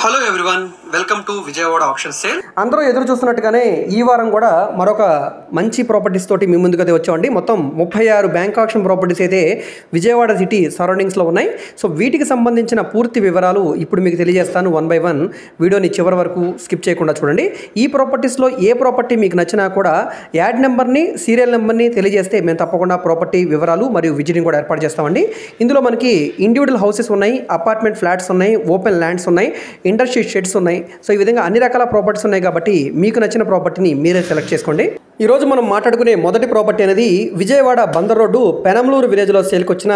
Hello everyone, welcome to Vijayawada option sale. అందరూ ఎదురు చూస్తున్నట్టుగానే ఈ వారం కూడా మరొక మంచి ప్రాపర్టీస్ తోటి మీ ముందుకైతే వచ్చామండి. మొత్తం 36 బ్యాంక్ ఆప్షన్ ప్రాపర్టీస్ అయితే విజయవాడ సిటీ సరౌండింగ్స్లో ఉన్నాయి. సో వీటికి సంబంధించిన పూర్తి వివరాలు ఇప్పుడు మీకు తెలియజేస్తాను. 1 by 1 వీడియోని చివరి వరకు స్కిప్ చేయకుండా చూడండి. ఈ ప్రాపర్టీస్లో ఏ ప్రాపర్టీ మీకు నచ్చినా కూడా యాడ్ నెంబర్ని, సీరియల్ నెంబర్ని తెలియజేస్తే మేము తప్పకుండా ప్రాపర్టీ వివరాలు మరియు విజిటింగ్ కూడా ఏర్పాటు చేస్తామండి. ఇందులో మనకి ఇండివిజువల్ హౌసెస్ ఉన్నాయి, అపార్ట్మెంట్ ఫ్లాట్స్ ఉన్నాయి, ఓపెన్ ల్యాండ్స్ ఉన్నాయి, ఇండస్ట్రీ షెడ్స్ ఉన్నాయి. సో ఈ విధంగా అన్ని రకాల ప్రాపర్టీస్ ఉన్నాయి కాబట్టి మీకు నచ్చిన ప్రాపర్టీని మీరే సెలెక్ట్ చేసుకోండి. ఈరోజు మనం మాట్లాడుకునే మొదటి ప్రాపర్టీ అనేది విజయవాడ బందర్ రోడ్డు పెనంలూరు విలేజ్లో సేల్కి వచ్చిన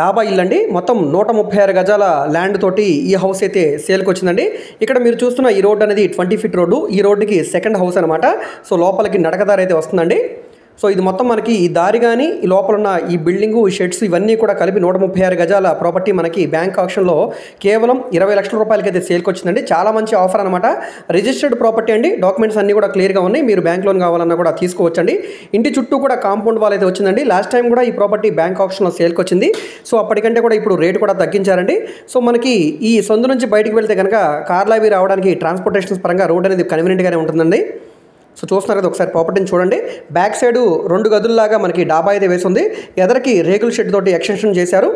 డాబా ఇల్లు అండి. మొత్తం 136 గజాల ల్యాండ్ తోటి ఈ హౌస్ అయితే సేల్కి వచ్చిందండి. ఇక్కడ మీరు చూస్తున్న ఈ రోడ్ అనేది 20 feet రోడ్డు. ఈ రోడ్డుకి సెకండ్ హౌస్ అనమాట. సో లోపలికి నడకదారి అయితే వస్తుందండి. సో ఇది మొత్తం మనకి ఈ దారి కానీ ఈ లోపల ఉన్న ఈ బిల్డింగు, ఈ షెడ్స్ ఇవన్నీ కూడా కలిపి 136 గజాల ప్రాపర్టీ మనకి బ్యాంక్ ఆప్షన్లో కేవలం 20 లక్షల రూపాయలకి అయితే సేల్కి వచ్చిందండి. చాలా మంచి ఆఫర్ అనమాట. రిజిస్టర్డ్ ప్రాపర్టీ అండి. డాక్యుమెంట్స్ అన్నీ కూడా క్లియర్గా ఉన్నాయి. మీరు బ్యాంక్ లోన్ కావాలన్నా కూడా తీసుకోవచ్చండి. ఇంటి చుట్టూ కూడా కాంపౌండ్ వాల్ అయితే వచ్చిందండి. లాస్ట్ టైం కూడా ఈ ప్రాపర్టీ బ్యాంక్ ఆప్షన్లో సేల్కి వచ్చింది. సో అప్పటికంటే కూడా ఇప్పుడు రేటు కూడా తగ్గించారండి. సో మనకి ఈ సందు నుంచి బయటికి వెళ్తే కనుక కార్లు అవి రావడానికి ట్రాన్స్పోర్టేషన్స్ పరంగా రోడ్ అనేది కన్వీనియంట్గానే ఉంటుందండి. సో చూస్తున్నారు కదా, ఒకసారి ప్రాపర్టీని చూడండి. బ్యాక్ సైడ్ 2 గదుల్లాగా మనకి డాబా అయితే వేసింది. ఎదరికి రేకుల షెడ్ తోటి ఎక్స్టెన్షన్ చేశారు.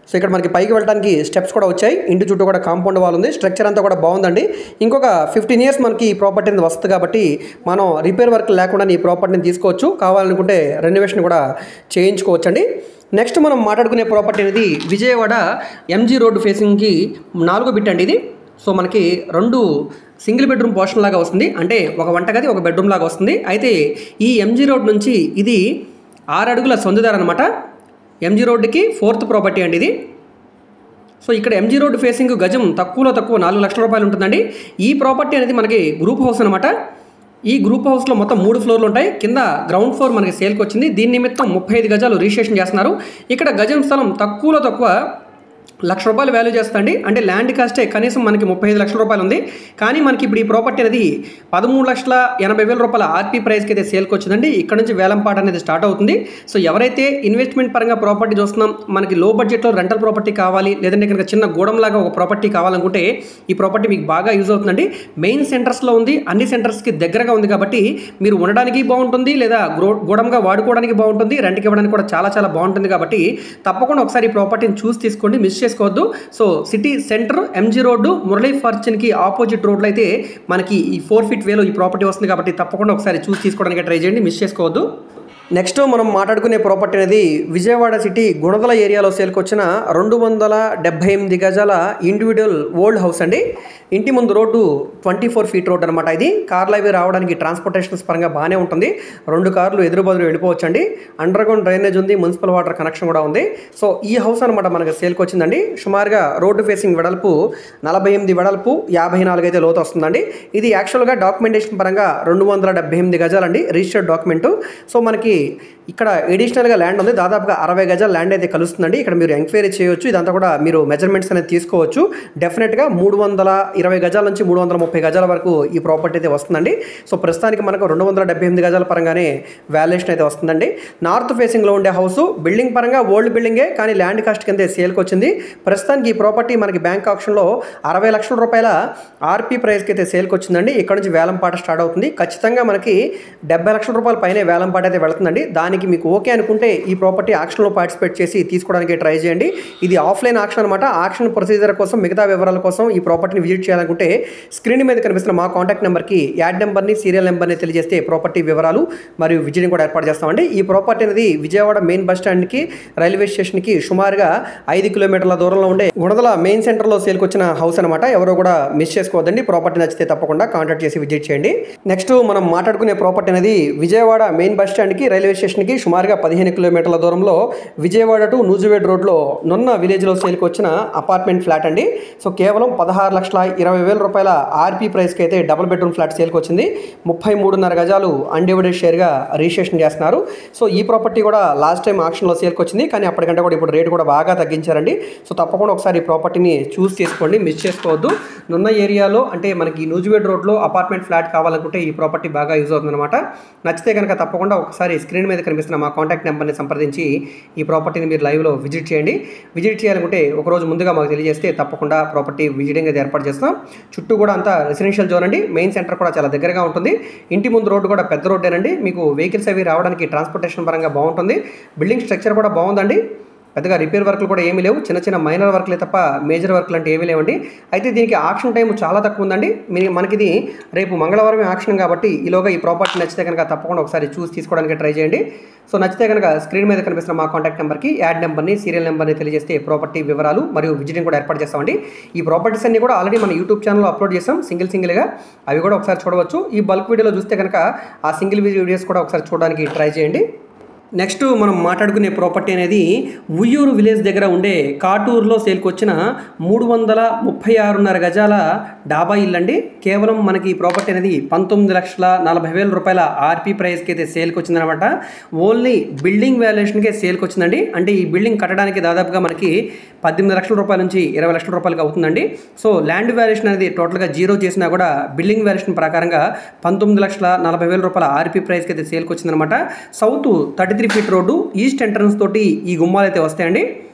సో ఇక్కడ మనకి పైకి వెళ్ళడానికి స్టెప్స్ కూడా వచ్చాయి. ఇంటి చుట్టూ కూడా కాంపౌండ్ వాల్ ఉంది. స్ట్రక్చర్ అంతా కూడా బాగుందండి. ఇంకొక 15 years మనకి ఈ ప్రాపర్టీ అనేది వస్తుంది కాబట్టి మనం రిపేర్ వర్క్ లేకుండా ఈ ప్రాపర్టీని తీసుకోవచ్చు. కావాలనుకుంటే రెనోవేషన్ కూడా చేయించుకోవచ్చండి. నెక్స్ట్ మనం మాట్లాడుకునే ప్రాపర్టీ అనేది విజయవాడ MG రోడ్డు ఫేసింగ్కి 4వ బిట్ అండి ఇది. సో మనకి 2 సింగిల్ బెడ్రూమ్ పోర్షన్ లాగా వస్తుంది. అంటే ఒక వంటగది, ఒక బెడ్రూమ్ లాగా వస్తుంది. అయితే ఈ MG రోడ్ నుంచి ఇది 6 అడుగుల సందుదారు అనమాట. MG రోడ్డుకి 4th ప్రాపర్టీ అండి ఇది. సో ఇక్కడ MG రోడ్డు ఫేసింగ్ గజం తక్కువ 4 లక్షల రూపాయలు ఉంటుందండి. ఈ ప్రాపర్టీ అనేది మనకి గ్రూప్ హౌస్ అనమాట. ఈ గ్రూప్ హౌస్లో మొత్తం 3 ఫ్లోర్లు ఉంటాయి. కింద గ్రౌండ్ ఫ్లోర్ మనకి సేల్కి వచ్చింది. దీని నిమిత్తం 35 గజాలు రిజిస్ట్రేషన్ చేస్తున్నారు. ఇక్కడ గజం స్థలం తక్కువ 1 లక్ష రూపాయలు వాల్యూ చేస్తుంది. అంటే ల్యాండ్ కాస్టే కనీసం మనకి 35 లక్షల రూపాయలు ఉంది. కానీ మనకి ఇప్పుడు ఈ ప్రాపర్టీ అనేది 13,80,000 రూపాయల ఆర్పీ ప్రైస్కి అయితే సేల్కి వచ్చిందండి. ఇక్కడ నుంచి వేలంపాట అనేది స్టార్ట్ అవుతుంది. సో ఎవరైతే ఇన్వెస్ట్మెంట్ పరంగా ప్రాపర్టీ చూస్తున్నాం, మనకి లో బడ్జెట్లో రెంటల్ ప్రాపర్టీ కావాలి, లేదంటే కనుక చిన్న గూడంలాగా ఒక ప్రాపర్టీ కావాలనుకుంటే ఈ ప్రాపర్టీ మీకు బాగా యూజ్ అవుతుందండి. మెయిన్ సెంటర్స్లో ఉంది, అన్ని సెంటర్స్కి దగ్గరగా ఉంది కాబట్టి మీరు ఉండడానికి బాగుంటుంది, లేదా గూడంగా వాడుకోవడానికి బాగుంటుంది, రెంట్కి ఇవ్వడానికి కూడా చాలా బాగుంటుంది. కాబట్టి తప్పకుండా ఒకసారి ఈ ప్రాపర్టీని చూసి తీసుకోండి, మిస్ చేసుకోవద్దు. So city centre MG road Murali ఫార్చ్యూన్కి ఆపోజిట్ రోడ్లో అయితే మనకి ఈ 4 feet వేలో ఈ ప్రాపర్టీ వస్తుంది. కాబట్టి తప్పకుండా ఒకసారి చూసి తీసుకోవడానికి ట్రై చేయండి, మిస్ చేసుకోవద్దు. నెక్స్ట్ మనం మాట్లాడుకునే ప్రాపర్టీ అనేది విజయవాడ సిటీ గుణదల ఏరియాలో సేల్కి వచ్చిన 278 గజాల ఇండివిజువల్ ఓల్డ్ హౌస్ అండి. ఇంటి ముందు రోడ్డు 24 feet రోడ్ అనమాట. ఇది కార్లు అవి రావడానికి ట్రాన్స్పోర్టేషన్స్ పరంగా బాగానే ఉంటుంది. 2 కార్లు ఎదురు బదులు వెళ్ళిపోవచ్చు అండి. అండర్ గ్రౌండ్ డ్రైనేజ్ ఉంది, మున్సిపల్ వాటర్ కనెక్షన్ కూడా ఉంది. సో ఈ హౌస్ అనమాట మనకి సేల్కి వచ్చిందండి. సుమారుగా రోడ్డు ఫేసింగ్ వెడల్పు 48, వెడల్పు 54 అయితే లోతు వస్తుందండి. ఇది యాక్చువల్గా డాక్యుమెంటేషన్ పరంగా 278 గజాలండి, రిజిస్టర్డ్ డాక్యుమెంటు. సో మనకి ఇక్కడ ఎడిషనల్గా ల్యాండ్ ఉంది. దాదాపుగా 60 గజాల ల్యాండ్ అయితే కలుస్తుందండి. ఇక్కడ మీరు ఎంక్వైరీ చేయొచ్చు. ఇదంతా కూడా మీరు మెజర్మెంట్స్ అనేది తీసుకోవచ్చు. డెఫినెట్గా 320 గజాల నుంచి 330 గజాల వరకు ఈ ప్రాపర్టీ అయితే వస్తుందండి. సో ప్రస్తుతానికి మనకు 278 గజాల పరంగానే వాల్యుయేషన్ అయితే వస్తుందండి. నార్త్ ఫేసింగ్లో ఉండే హౌస్ బిల్డింగ్ పరంగా ఓల్డ్ బిల్డింగే, కానీ ల్యాండ్ కాస్ట్ కింద సేల్కి వచ్చింది. ప్రస్తుతానికి ఈ ప్రాపర్టీ మనకి బ్యాంక్ ఆప్షన్లో 60 లక్షల రూపాయల ఆర్పీ ప్రైస్కి అయితే సేల్కి వచ్చిందండి. ఇక్కడ నుంచి వేలంపాట స్టార్ట్ అవుతుంది. ఖచ్చితంగా మనకి 70 లక్షల రూపాయల పైనే వేలంపాట అయితే వెళుతుందండి. దానికి మీకు ఓకే అనుకుంటే ఈ ప్రాపర్టీ ఆక్షన్లో పార్టిసిపేట్ చేసి తీసుకోవడానికి ట్రై చేయండి. ఇది ఆఫ్లైన్ ఆక్షన్ అనమాట. ఆక్షన్ ప్రొసీజర్ కోసం, మిగతా వివరాల కోసం ఈ ప్రాపర్టీని విజిట్ చేయాలనుకుంటే స్క్రీన్ మీద కనిపిస్తున్న మా కాంటాక్ట్ నెంబర్కి యాడ్ నెంబర్ని, సీరియల్ నెంబర్ని తెలియజేస్తే ప్రాపర్టీ వివరాలు మరియు విజిటింగ్ కూడా ఏర్పాటు చేస్తామండి. ఈ ప్రాపర్టీ అనేది విజయవాడ మెయిన్ బస్ స్టాండ్కి, రైల్వే స్టేషన్కి సుమారుగా 5 కిలోమీటర్ల దూరంలో ఉండే గుణదల మెయిన్ సెంటర్లో సేల్కి వచ్చిన హౌస్ అనమాట. ఎవరో కూడా మిస్ చేసుకోవద్దండి. ప్రాపర్టీ నచ్చితే తప్పకుండా కాంటాక్ట్ చేసి విజిట్ చేయండి. నెక్స్ట్ మనం మాట్లాడుకునే ప్రాపర్టీ అనేది విజయవాడ మెయిన్ బస్ స్టాండ్కి, రైల్వే స్టేషన్కి సుమారుగా 15 కిలోమీటర్ల దూరంలో విజయవాడ టు నూజివేడ్ రోడ్లో నున్న విలేజ్లో సేల్కి వచ్చిన అపార్ట్మెంట్ ఫ్లాట్ అండి. సో కేవలం 16,20,000 రూపాయల ఆర్పీ ప్రైస్కి అయితే డబుల్ బెడ్రూమ్ ఫ్లాట్ సేల్కి వచ్చింది. 33.5 గజాలు అన్డివైడెడ్ షేర్గా రిజిస్ట్రేషన్ చేస్తున్నారు. సో ఈ ప్రాపర్టీ కూడా లాస్ట్ టైం ఆక్షన్లో సేల్కి వచ్చింది, కానీ అప్పటికంటే కూడా ఇప్పుడు రేటు కూడా బాగా తగ్గించారండి. సో తప్పకుండా ఒకసారి ఈ ప్రాపర్టీని చూస్ చేసుకోండి, మిస్ చేసుకోవద్దు. నున్న ఏరియాలో అంటే మనకి నూజివేడ్ రోడ్లో అపార్ట్మెంట్ ఫ్లాట్ కావాలనుకుంటే ఈ ప్రాపర్టీ బాగా యూజ్ అవుతుంది అనమాట. నచ్చితే కనుక తప్పకుండా ఒకసారి స్క్రీన్ మీద కనిపిస్తున్న మా కాంటాక్ట్ నెంబర్ని సంప్రదించి ఈ ప్రాపర్టీని మీరు లైవ్లో విజిట్ చేయండి. విజిట్ చేయాలనుకుంటే ఒకరోజు ముందుగా మాకు తెలియజేస్తే తప్పకుండా ప్రాపర్టీ విజిటింగ్ అయితే ఏర్పాటు చేస్తాం. చుట్టూ కూడా అంతా రెసిడెన్షియల్ జోన్ అండి. మెయిన్ సెంటర్ కూడా చాలా దగ్గరగా ఉంటుంది. ఇంటి ముందు రోడ్డు కూడా పెద్ద రోడ్డేనండి. మీకు వెహికల్స్ అవి రావడానికి ట్రాన్స్పోర్టేషన్ పరంగా బాగుంటుంది. బిల్డింగ్ స్ట్రక్చర్ కూడా బాగుందండి. పెద్దగా రిపేర్ వర్క్లు కూడా ఏమీ లేవు. చిన్న చిన్న మైనర్ వర్క్లే తప్ప మేజర్ వర్క్లు అంటే ఏమీ లేవండి. అయితే దీనికి ఆక్షన్ టైం చాలా తక్కువ ఉందండి. మనకిది రేపు మంగళవారం ఆక్షన్ కాబట్టి ఈలోగా ఈ ప్రాపర్టీ నచ్చితే కనుక తప్పకుండా ఒకసారి చూసి తీసుకోవడానికి ట్రై చేయండి. సో నచ్చితే కనుక స్క్రీన్ మీద కనిపిస్తున్న మా కాంటాక్ట్ నెంబర్కి యాడ్ నెంబర్ని, సీరియల్ నెంబర్ని తెలియజేస్తే ప్రాపర్టీ వివరాలు మరియు విజిటింగ్ కూడా ఏర్పాటు చేస్తామండి. ఈ ప్రాపర్టీస్ అన్ని కూడా ఆల్రెడీ మన యూట్యూబ్ ఛానల్లో అప్లోడ్ చేస్తాం సింగిల్గా. అవి కూడా ఒకసారి చూడవచ్చు. ఈ బల్క్ వీడియోలో చూస్తే కనుక ఆ సింగిల్ వీడియోస్ కూడా ఒకసారి చూడడానికి ట్రై చేయండి. నెక్స్ట్ మనం మాట్లాడుకునే ప్రాపర్టీ అనేది ఉయ్యూరు విలేజ్ దగ్గర ఉండే కాటూరులో సేల్కి వచ్చిన 336.5 గజాల డాబా ఇల్లు అండి. కేవలం మనకి ఈ ప్రాపర్టీ అనేది 19,40,000 రూపాయల ఆర్పీ ప్రైస్కి అయితే సేల్కి వచ్చిందనమాట. ఓన్లీ బిల్డింగ్ వాల్యుయేషన్కే సేల్కి వచ్చిందండి. అంటే ఈ బిల్డింగ్ కట్టడానికి దాదాపుగా మనకి 18 లక్షల రూపాయల నుంచి 20 లక్షల రూపాయలకి అవుతుందండి. సో ల్యాండ్ వాల్యుయేషన్ అనేది టోటల్గా జీరో చేసినా కూడా బిల్డింగ్ వాల్యుయేషన్ ప్రకారంగా 19,40,000 రూపాయల ఆర్పీ ప్రైస్కి అయితే సేల్కి వచ్చిందనమాట. South 33 feet road, east entrance తోటి ఈ గుమ్మాలు అయితే వస్తాయండి.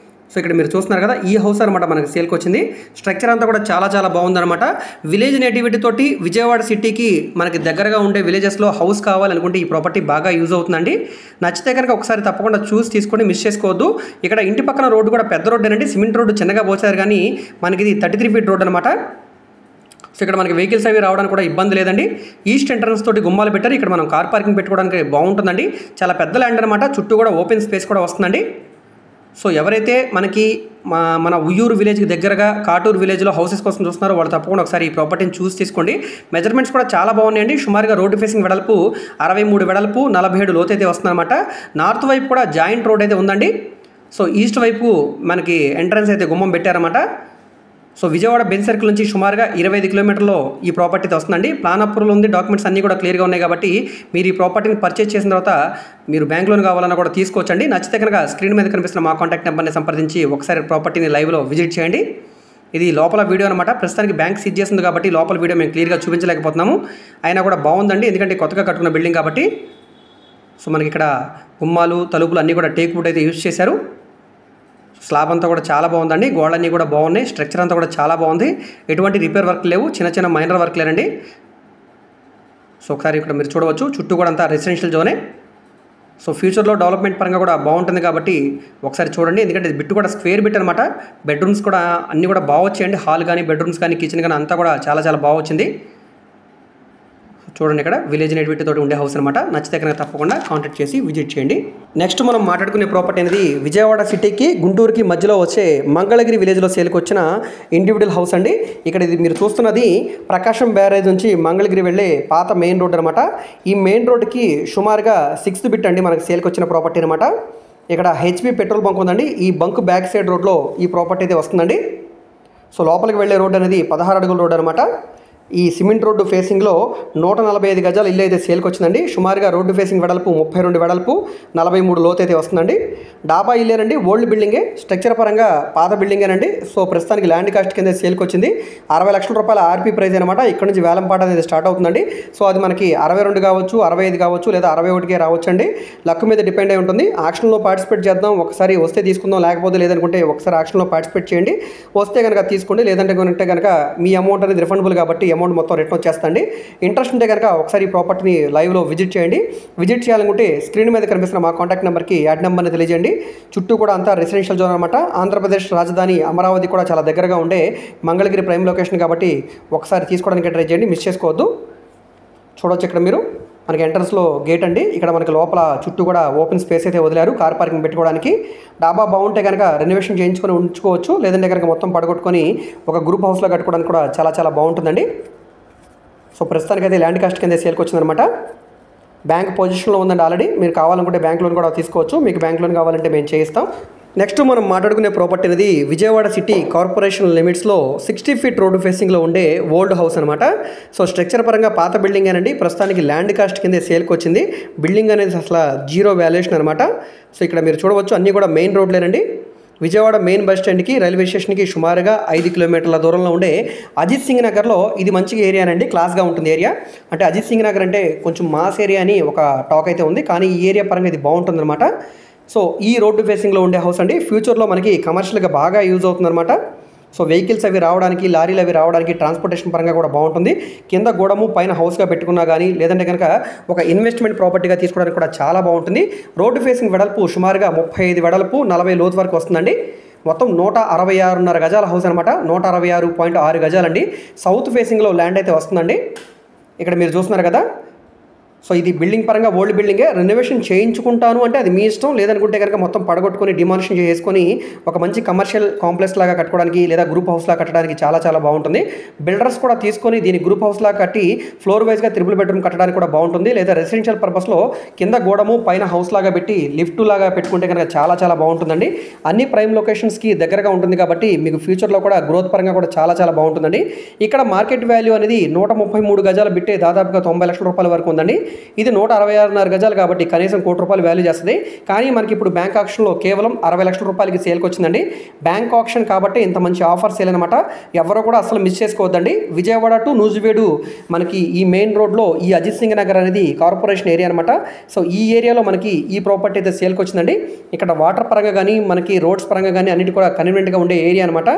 సో ఇక్కడ మీరు చూస్తున్నారు కదా, ఈ హౌస్ అనమాట మనకి సేల్కి వచ్చింది. స్ట్రక్చర్ అంతా కూడా చాలా బాగుందన్నమాట. విలేజ్ నేటివిటీ తోటి విజయవాడ సిటీకి మనకి దగ్గరగా ఉండే విలేజెస్లో హౌస్ కావాలనుకుంటే ఈ ప్రాపర్టీ బాగా యూజ్ అవుతుందండి. నచ్చితే కనుక ఒకసారి తప్పకుండా చూసి తీసుకొని మిస్ చేసుకోవద్దు. ఇక్కడ ఇంటి పక్కన రోడ్డు కూడా పెద్ద రోడ్డేనండి. సిమెంట్ రోడ్డు చిన్నగా పోసారు కానీ మనకి ఇది 33 ఫీట్ రోడ్ అనమాట. సో ఇక్కడ మనకి వెహికల్స్ అవి రావడానికి కూడా ఇబ్బంది లేదండి. ఈస్ట్ ఎంట్రన్స్ తోటి గుమ్మాలు పెట్టారు. ఇక్కడ మనం కార్ పార్కింగ్ పెట్టుకోవడానికి బాగుంటుందండి. చాలా పెద్ద ల్యాండ్ అనమాట. చుట్టూ కూడా ఓపెన్ స్పేస్ కూడా వస్తుందండి. సో ఎవరైతే మనకి మన ఉయ్యూరు విలేజ్కి దగ్గరగా కాటూరు విలేజ్లో హౌసెస్ కోసం చూస్తున్నారో వాళ్ళు తప్పకుండా ఒకసారి ఈ ప్రాపర్టీని చూసి తీసుకోండి. మెజర్మెంట్స్ కూడా చాలా బాగున్నాయండి. సుమారుగా రోడ్డు ఫేసింగ్ వెడల్పు 63 వెడల్పు, 47 లోతు అయితే వస్తుందన్నమాట. నార్త్ వైపు కూడా జాయింట్ రోడ్ అయితే ఉందండి. సో ఈస్ట్ వైపు మనకి ఎంట్రన్స్ అయితే గుమ్మం పెట్టారన్నమాట. సో విజయవాడ బెంచ్ సర్కిల్ నుంచి సుమారుగా 25 కిలోమీటర్లో ఈ ప్రాపర్టీ వస్తుందండి. ప్లాన్ అప్రూవల్ ఉంది, డాక్యుమెంట్స్ అన్నీ కూడా క్లియర్గా ఉన్నాయి కాబట్టి మీరు ఈ ప్రాపర్టీని పర్చేస్ చేసిన తర్వాత మీరు బ్యాంక్ లోన్ కావాలన్నా కూడా తీసుకోవచ్చండి. నచ్చితే కనుక స్క్రీన్ మీద కనిపిస్తున్న మా కాంటాక్ట్ నెంబర్ని సంప్రదించి ఒకసారి ప్రాపర్టీని లైవ్లో విజిట్ చేయండి. ఇది లోపల వీడియో అనమాట. ప్రస్తుతానికి బ్యాంక్ సీజ్ చేస్తుంది కాబట్టి లోపల వీడియో మేము క్లియర్గా చూపించలేకపోతున్నాము. అయినా కూడా బాగుందండి, ఎందుకంటే కొత్తగా కట్టుకున్న బిల్డింగ్ కాబట్టి. సో మనకి ఇక్కడ గుమ్మాలు, తలుపులు అన్నీ కూడా టేక్ వుడ్ అయితే యూజ్ చేశారు. స్లాబ్ అంతా కూడా చాలా బాగుందండి. గోడలన్నీ కూడా బాగున్నాయి. స్ట్రక్చర్ అంతా కూడా చాలా బాగుంది. ఎటువంటి రిపేర్ వర్క్ లేవు, చిన్న మైనర్ వర్క్ లేరండి. సో ఒకసారి ఇక్కడ మీరు చూడవచ్చు, చుట్టూ కూడా అంతా రెసిడెన్షియల్ జోనే. సో ఫ్యూచర్లో డెవలప్మెంట్ పరంగా కూడా బాగుంటుంది కాబట్టి ఒకసారి చూడండి. ఎందుకంటే బిట్ కూడా స్క్వేర్ బిట్ అనమాట. బెడ్రూమ్స్ కూడా అన్నీ కూడా బాగా వచ్చాయండి. హాల్ కానీ, బెడ్రూమ్స్ కానీ, కిచెన్ కానీ అంతా కూడా చాలా బాగా వచ్చింది. చూడండి, ఇక్కడ విలేజ్ నేటివిటీ తోటి ఉండే హౌస్ అనమాట. నచ్చితే కనుక తప్పకుండా కాంటాక్ట్ చేసి విజిట్ చేయండి. నెక్స్ట్ మనం మాట్లాడుకునే ప్రాపర్టీ అనేది విజయవాడ సిటీకి గుంటూరుకి మధ్యలో వచ్చే మంగళగిరి విలేజ్లో సేల్కి వచ్చిన ఇండివిజువల్ హౌస్ అండి. ఇక్కడ ఇది మీరు చూస్తున్నది ప్రకాశం బ్యారేజ్ నుంచి మంగళగిరి వెళ్ళే పాత మెయిన్ రోడ్ అనమాట. ఈ మెయిన్ రోడ్కి సుమారుగా 6th బిట్ అండి మనకి సేల్కి వచ్చిన ప్రాపర్టీ అనమాట. ఇక్కడ హెచ్పి పెట్రోల్ బంక్ ఉందండి. ఈ బంక్ బ్యాక్ సైడ్ రోడ్లో ఈ ప్రాపర్టీ అయితే వస్తుందండి. సో లోపలికి వెళ్ళే రోడ్ అనేది 16 అడుగుల రోడ్ అనమాట. ఈ సిమెంట్ రోడ్డు ఫేసింగ్లో 145 గజాల ఇల్లు అయితే సేల్కి వచ్చిందండి. సుమారుగా రోడ్డు ఫేసింగ్ వెడల్పు 32 వెడల్పు, 43 లోతు అయితే వస్తుందండి. డాబా ఇల్లేనండి, ఓల్డ్ బిల్డింగే. స్ట్రక్చర్ పరంగా పాత బిల్డింగేనండి. సో ప్రస్తుతానికి ల్యాండ్ కాస్ట్ కింద సేల్కి వచ్చింది. 60 లక్షల రూపాయల ఆర్పీ ప్రైస్ అనమాట. ఇక్కడ నుంచి వేలంపాట అనేది స్టార్ట్ అవుతుందండి. సో అది మనకి 62 కావచ్చు, 65 కావచ్చు, లేదా 61కే రావచ్చు అండి. లక్ మీద డిపెండ్ అయి ఉంటుంది. ఆక్షన్లో పార్టిసిపేట్ చేద్దాం, ఒకసారి వస్తే తీసుకుందాం, లేకపోతే లేదనుకుంటే ఒకసారి ఆక్షన్లో పార్టిసిపేట్ చేయండి. వస్తే కనుక తీసుకోండి, లేదంటే కనుక మీ అమౌంట్ అనేది రిఫండబుల్ కాబట్టి అమౌంట్ మొత్తం రిటర్న్ వచ్చేస్తండి. ఇంట్రెస్ట్ ఉంటే కనుక ఒకసారి ఈ ప్రాపర్టీని లైవ్లో విజిట్ చేయండి. విజిట్ చేయాలనుకుంటే స్క్రీన్ మీద కనిపిస్తున్న మా కాంటాక్ట్ నెంబర్కి యాడ్ నెంబర్ని తెలియజేయండి. చుట్టూ కూడా అంతా రెసిడెన్షియల్ జోన్ అనమాట. ఆంధ్రప్రదేశ్ రాజధాని అమరావతి కూడా చాలా దగ్గరగా ఉండే మంగళగిరి ప్రైమ్ లొకేషన్ కాబట్టి ఒకసారి తీసుకోవడానికి ట్రై చేయండి, మిస్ చేసుకోవద్దు. చూడవచ్చు ఇక్కడ మీరు మనకి ఎంట్రన్స్లో గేట్ అండి. ఇక్కడ మనకి లోపల చుట్టూ కూడా ఓపెన్ స్పేస్ అయితే వదిలారు కార్ పార్కింగ్ పెట్టుకోవడానికి. డాబా బాగుంటే కనుక రెనోవేషన్ చేయించుకొని ఉంచుకోవచ్చు, లేదంటే కనుక మొత్తం పడగొట్టుకొని ఒక గ్రూప్ హౌస్లో కట్టుకోవడానికి కూడా చాలా బాగుంటుందండి. సో ప్రస్తుతానికి అయితే ల్యాండ్ కాస్ట్ కింద సేల్కి వచ్చిందనమాట. బ్యాంక్ పొజిషన్లో ఉందండి ఆల్రెడీ. మీరు కావాలనుకుంటే బ్యాంక్ లోన్ కూడా తీసుకోవచ్చు. మీకు బ్యాంక్ లోన్ కావాలంటే మేము చేయిస్తాం. నెక్స్ట్ మనం మాట్లాడుకునే ప్రాపర్టీ అనేది విజయవాడ సిటీ కార్పొరేషన్ లిమిట్స్లో 60 ఫీట్ రోడ్డు ఫేసింగ్లో ఉండే ఓల్డ్ హౌస్ అనమాట. సో స్ట్రక్చర్ పరంగా పాత బిల్డింగ్ అనండి. ప్రస్తుతానికి ల్యాండ్ కాస్ట్ కింద సేల్కి వచ్చింది. బిల్డింగ్ అనేది అసలు జీరో వాల్యుయేషన్ అనమాట. సో ఇక్కడ మీరు చూడవచ్చు, అన్నీ కూడా మెయిన్ రోడ్లేనండి. విజయవాడ మెయిన్ బస్ స్టాండ్కి రైల్వే స్టేషన్కి సుమారుగా 5 కిలోమీటర్ల దూరంలో ఉండే అజిత్ సింగ్ నగర్లో ఇది మంచి ఏరియానండి, క్లాస్గా ఉంటుంది ఏరియా. అంటే అజిత్ సింగ్ నగర్ అంటే కొంచెం మాస్ ఏరియా అని ఒక టాక్ అయితే ఉంది, కానీ ఈ ఏరియా పరంగా ఇది బాగుంటుందన్నమాట. సో ఈ రోడ్డు ఫేసింగ్లో ఉండే హౌస్ అండి. ఫ్యూచర్లో మనకి కమర్షియల్గా బాగా యూజ్ అవుతుందన్నమాట. సో వెహికల్స్ అవి రావడానికి, లారీలు అవి రావడానికి ట్రాన్స్పోర్టేషన్ పరంగా కూడా బాగుంటుంది. కింద గోడము పైన హౌస్గా పెట్టుకున్నా కానీ, లేదంటే కనుక ఒక ఇన్వెస్ట్మెంట్ ప్రాపర్టీగా తీసుకోవడానికి కూడా చాలా బాగుంటుంది. రోడ్డు ఫేసింగ్ వెడల్పు సుమారుగా 35 వెడల్పు, 40 లోతు వరకు వస్తుందండి. మొత్తం 166.5 గజాల హౌస్ అనమాట. 166.6 గజాలండి. సౌత్ ఫేసింగ్లో ల్యాండ్ అయితే వస్తుందండి. ఇక్కడ మీరు చూస్తున్నారు కదా. సో ఇది బిల్డింగ్ పరంగా ఓల్డ్ బిల్డింగే. రెనోవేషన్ చేయించుకుంటాను అంటే అది మీ ఇష్టం, లేదనుకుంటే కనుక మొత్తం పడగొట్టుకొని డిమాలిషన్ చేసుకొని ఒక మంచి కమర్షియల్ కాంప్లెక్స్ లాగా కట్టుకోవడానికి లేదా గ్రూప్ హౌస్ లాగా కట్టడానికి చాలా చాలా బాగుంటుంది. బిల్డర్స్ కూడా తీసుకొని దీన్ని గ్రూప్ హౌస్ లాగా కట్టి ఫ్లోర్ వైజ్గా 3 బెడ్రూమ్ కట్టడానికి కూడా బాగుంటుంది. లేదా రెసిడెన్షియల్ పర్పస్లో కింద గోడము పైన హౌస్ లాగా పెట్టి లిఫ్ట్ లాగా పెట్టుకుంటే కనుక చాలా చాలా బాగుంటుందండి. అన్ని ప్రైమ్ లొకేషన్స్కి దగ్గరగా ఉంటుంది కాబట్టి మీకు ఫ్యూచర్లో కూడా గ్రోత్ పరంగా కూడా చాలా చాలా బాగుంటుందండి. ఇక్కడ మార్కెట్ వాల్యూ అనేది 133 గజాల బిట్టే దాదాపుగా 90 లక్షల రూపాయల వరకు ఉందండి. ఇది 166.5 గజాలు కాబట్టి కనీసం ₹1,00,00,000 వాల్యూ చేస్తుంది. కానీ మనకి ఇప్పుడు బ్యాంక్ ఆక్షన్లో కేవలం 60 లక్షల రూపాయలకి సేల్కి వచ్చిందండి. బ్యాంక్ ఆక్షన్ కాబట్టి ఇంత మంచి ఆఫర్ సేల్ అనమాట. ఎవరో కూడా అసలు మిస్ చేసుకోవద్దండి. విజయవాడ టు నూజివేడు మనకి ఈ మెయిన్ రోడ్లో ఈ అజిత్ సింగ్ నగర్ అనేది కార్పొరేషన్ ఏరియా అనమాట. సో ఈ ఏరియాలో మనకి ఈ ప్రాపర్టీ అయితే సేల్కి వచ్చిందండి. ఇక్కడ వాటర్ పరంగా కానీ మనకి రోడ్స్ పరంగా కానీ అన్నిటి కూడా కన్వీనియంట్గా ఉండే ఏరియా అనమాట.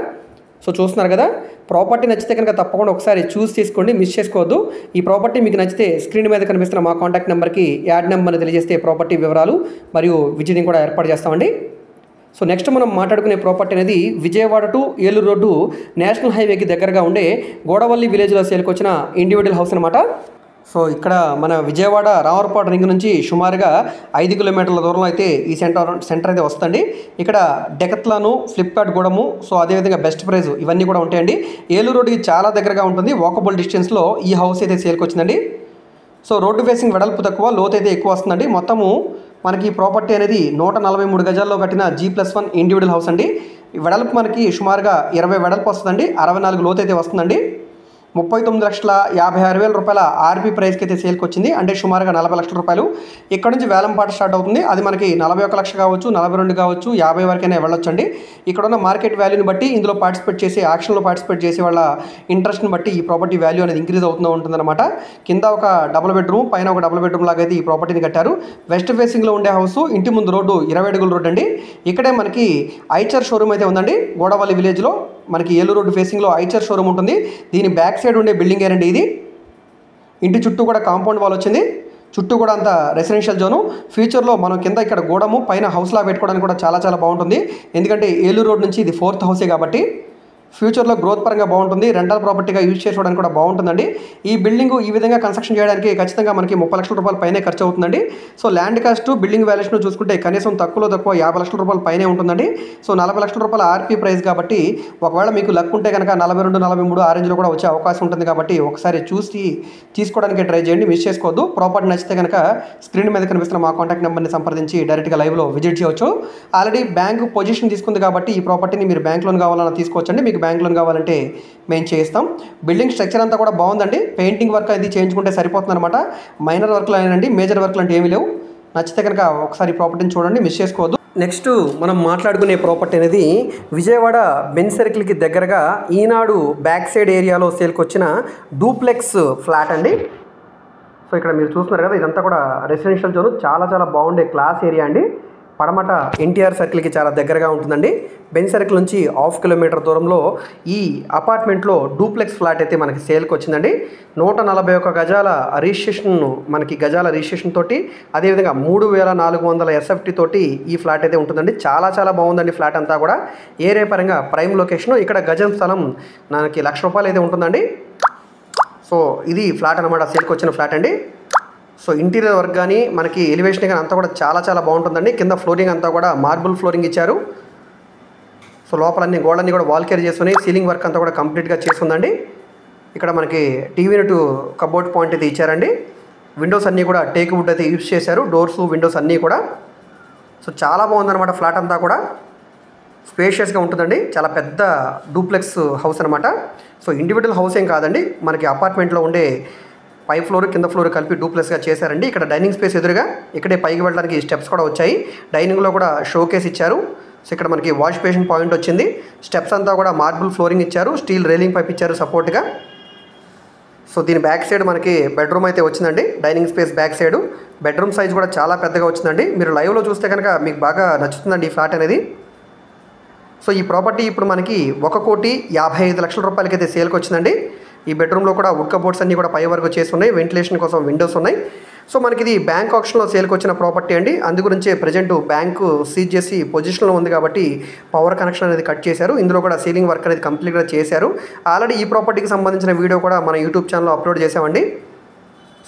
సో చూస్తున్నారు కదా. ప్రాపర్టీ నచ్చితే కనుక తప్పకుండా ఒకసారి చూస్ చేసుకోండి, మిస్ చేసుకోవద్దు. ఈ ప్రాపర్టీ మీకు నచ్చితే స్క్రీన్ మీద కనిపిస్తున్న మా కాంటాక్ట్ నెంబర్కి యాడ్ నెంబర్ని తెలియజేస్తే ప్రాపర్టీ వివరాలు మరియు విజిటింగ్ కూడా ఏర్పాటు చేస్తామండి. సో నెక్స్ట్ మనం మాట్లాడుకునే ప్రాపర్టీ అనేది Vijayawada to Eluru road national హైవేకి దగ్గరగా ఉండే గోడవల్లి విలేజ్లో సేల్కి వచ్చిన ఇండివిజువల్ హౌస్ అనమాట. సో ఇక్కడ మన విజయవాడ రామవరపాడు రింగ్ నుంచి సుమారుగా 5 కిలోమీటర్ల దూరంలో అయితే ఈ సెంటర్ అయితే వస్తుంది. ఇక్కడ డెకత్లాను, ఫ్లిప్కార్ట్ గూడము, సో అదేవిధంగా బెస్ట్ ప్రైజ్ ఇవన్నీ కూడా ఉంటాయండి. ఏలూరు రోడ్డుకి చాలా దగ్గరగా ఉంటుంది. వాకబుల్ డిస్టెన్స్లో ఈ హౌస్ అయితే సేల్కి వచ్చిందండి. సో రోడ్డు ఫేసింగ్ వెడల్పు తక్కువ, లోతు అయితే ఎక్కువ వస్తుందండి. మొత్తము మనకి ప్రాపర్టీ అనేది 143 గజాల్లో కట్టిన G+1 ఇండివిజువల్ హౌస్ అండి. వెడల్పు మనకి సుమారుగా 20 వెడల్పు వస్తుందండి. 64 లోతు అయితే వస్తుందండి. 39,56,000 రూపాయల ఆర్పీ ప్రైస్కి అయితే సేల్కి వచ్చింది. అంటే సుమారుగా 40 లక్షల రూపాయలు. ఇక్కడ నుంచి వేలంపాట స్టార్ట్ అవుతుంది. అది మనకి 41 లక్ష కావచ్చు, 42 కావచ్చు, 50 వరకైనా వెళ్ళొచ్చండి. ఇక్కడ ఉన్న మార్కెట్ వాల్యూని బట్టి ఇందులో పార్టిసిపేట్ చేసి ఆక్షన్లో పార్టిసిపేట్ చేసే వాళ్ళ ఇంట్రెస్ట్ని బట్టి ఈ ప్రాపర్టీ వాల్యూ అనేది ఇంక్రీజ్ అవుతూ ఉంటుందన్నమాట. కింద ఒక డబుల్ బెడ్రూమ్, పైన ఒక డబుల్ బెడ్రూమ్ లాగా అయితే ఈ ప్రాపర్టీని కట్టారు. వెస్ట్ ఫేసింగ్లో ఉండే హౌస్, ఇంటి ముందు రోడ్డు 20 అడుగుల రోడ్డు అండి. ఇక్కడే మనకి ఐచర్ షోరూమ్ అయితే ఉందండి. గోడవల్లి విలేజ్లో మనకి ఏలూరు రోడ్డు ఫేసింగ్లో ఐచర్ షోరూమ్ ఉంటుంది. దీని బ్యాక్ సైడ్ ఉండే బిల్డింగ్ ఏనండి ఇది. ఇంటి చుట్టూ కూడా కాంపౌండ్ వాల్ వచ్చింది. చుట్టూ కూడా అంత రెసిడెన్షియల్ జోను. ఫ్యూచర్లో మనం కింద ఇక్కడ గోడము పైన హౌస్లా పెట్టుకోవడానికి కూడా చాలా చాలా బాగుంటుంది. ఎందుకంటే ఏలూరు రోడ్ నుంచి ఇది 4th హౌసే కాబట్టి ఫ్యూచర్లో గ్రోత్ పరంగా బాగుంటుంది. రెంటల్ ప్రాపర్టీగా యూజ్ చేసుకోవడానికి కూడా బాగుంటుందండి. ఈ బిల్డింగ్ ఈ విధంగా కన్స్ట్రక్షన్ చేయడానికి ఖచ్చితంగా మనకి 30 లక్షల రూపాయల పైనే ఖర్చు అవుతుందండి. So land cost, building valuation చూసుకుంటే కనీసం తక్కువ 50 లక్షల రూపాయల పైనే ఉంటుందండి. సో 40 లక్షల రూపాయల ఆర్పీ ప్రైస్ కాబట్టి ఒకవేళ మీకు లక్ ఉంటే కనుక 42, 43 ఆ రేంజ్లో కూడా వచ్చే అవకాశం ఉంటుంది. కాబట్టి ఒకసారి చూసి తీసుకోవడానికి ట్రై చేయండి, మిస్ చేసుకోవద్దు. ప్రాపర్టీ నచ్చితే కనుక స్క్రీన్ మీద కనిపిస్తున్న మా కాంటాక్ట్ నెంబర్ని సంప్రదించి డైరెక్ట్గా లైవ్లో విజిట్ చేయవచ్చు. ఆల్రెడీ బ్యాంక్ పొజిషన్ తీసుకుంది కాబట్టి ఈ ప్రాపర్టీని మీరు బ్యాంక్ లోన్ కావాలన్నా తీసుకోవచ్చండి. మీకు బ్యాంక్ లోన్ కావాలంటే మేము చేస్తాం. బిల్డింగ్ స్ట్రక్చర్ అంతా కూడా బాగుందండి. పెయింటింగ్ వర్క్ అది చేయించుకుంటే సరిపోతుంది అనమాట. మైనర్ వర్క్లు అయినండి, మేజర్ వర్క్లు అంటే ఏమీ లేవు. నచ్చితే కనుక ఒకసారి ప్రాపర్టీని చూడండి, మిస్ చేసుకోవద్దు. నెక్స్ట్ మనం మాట్లాడుకునే ప్రాపర్టీ అనేది విజయవాడ బెన్ సర్కిల్కి దగ్గరగా ఈనాడు బ్యాక్ సైడ్ ఏరియాలో సేల్కి వచ్చిన డూప్లెక్స్ ఫ్లాట్ అండి. సో ఇక్కడ మీరు చూస్తున్నారు కదా, ఇదంతా కూడా రెసిడెన్షియల్ జోన్. చాలా చాలా బాగుండే క్లాస్ ఏరియా అండి. పడమట ఎన్టీఆర్ సర్కిల్కి చాలా దగ్గరగా ఉంటుందండి. బెన్ సర్కిల్ నుంచి 1/2 కిలోమీటర్ దూరంలో ఈ అపార్ట్మెంట్లో డూప్లెక్స్ ఫ్లాట్ అయితే మనకి సేల్కి వచ్చిందండి. 141 గజాల రిజిస్ట్రేషన్, మనకి గజాల రిజిస్ట్రేషన్ తోటి, అదేవిధంగా 3,400 SFT తోటి ఈ ఫ్లాట్ అయితే ఉంటుందండి. చాలా చాలా బాగుందండి ఫ్లాట్ అంతా కూడా. ఏరియా పరంగా ప్రైమ్ లొకేషన్. ఇక్కడ గజం స్థలం మనకి ₹1,00,000 అయితే ఉంటుందండి. సో ఇది ఫ్లాట్ అనమాట, సేల్కి వచ్చిన ఫ్లాట్ అండి. సో ఇంటీరియర్ వర్క్ కానీ మనకి ఎలివేషన్ కానీ అంతా కూడా చాలా చాలా బాగుంటుందండి. కింద ఫ్లోరింగ్ అంతా కూడా మార్బుల్ ఫ్లోరింగ్ ఇచ్చారు. సో లోపలన్నీ గోడలన్నీ కూడా వాల్ కేర్ చేసుకుని సీలింగ్ వర్క్ అంతా కూడా కంప్లీట్గా చేస్తుందండి. ఇక్కడ మనకి టీవీ యూనిట్ కబోర్డ్ పాయింట్ అయితే ఇచ్చారండి. విండోస్ అన్నీ కూడా టేక్ వుడ్ అయితే యూజ్ చేశారు. డోర్స్, విండోస్ అన్నీ కూడా. సో చాలా బాగుందన్నమాట ఫ్లాట్ అంతా కూడా. స్పేషియస్గా ఉంటుందండి. చాలా పెద్ద డూప్లెక్స్ హౌస్ అనమాట. సో ఇండివిజువల్ హౌస్ ఏం కాదండి, మనకి అపార్ట్మెంట్లో ఉండే పై ఫ్లోర్ కింద ఫ్లోర్ కలిపి డూప్లెక్స్గా చేశారండి. ఇక్కడ డైనింగ్ స్పేస్ ఎదురుగా ఇక్కడే పైకి వెళ్ళడానికి స్టెప్స్ కూడా వచ్చాయి. డైనింగ్లో కూడా షోకేస్ ఇచ్చారు. సో ఇక్కడ మనకి వాష్ బేసిన్ పాయింట్ వచ్చింది. స్టెప్స్ అంతా కూడా మార్బుల్ ఫ్లోరింగ్ ఇచ్చారు, స్టీల్ రైలింగ్ పైప్ ఇచ్చారు సపోర్ట్గా. సో దీని బ్యాక్ సైడ్ మనకి బెడ్రూమ్ అయితే వచ్చిందండి. Dining space back side bedroom size కూడా చాలా పెద్దగా వచ్చిందండి. మీరు లైవ్లో చూస్తే కనుక మీకు బాగా నచ్చుతుందండి ఈ ఫ్లాట్ అనేది. సో ఈ ప్రాపర్టీ ఇప్పుడు మనకి 1,55,00,000 రూపాయలకి అయితే సేల్కి వచ్చిందండి. ఈ బెడ్రూమ్లో కూడా వుడ్ కబోర్డ్స్ అన్నీ కూడా పై వరకు చేసి ఉన్నాయి, వెంటిలేషన్ కోసం విండోస్ ఉన్నాయి. సో మనకి ఇది బ్యాంక్ ఆప్షన్లో సేల్కి వచ్చిన ప్రాపర్టీ అండి. అందు గురించే ప్రజెంట్ బ్యాంకు సీజ్ చేసి పొజిషన్లో ఉంది కాబట్టి పవర్ కనెక్షన్ అనేది కట్ చేశారు. ఇందులో కూడా సీలింగ్ వర్క్ అనేది కంప్లీట్గా చేశారు. ఆల్రెడీ ఈ ప్రాపర్టీకి సంబంధించిన వీడియో కూడా మన యూట్యూబ్ ఛానల్లో అప్లోడ్ చేసామండి.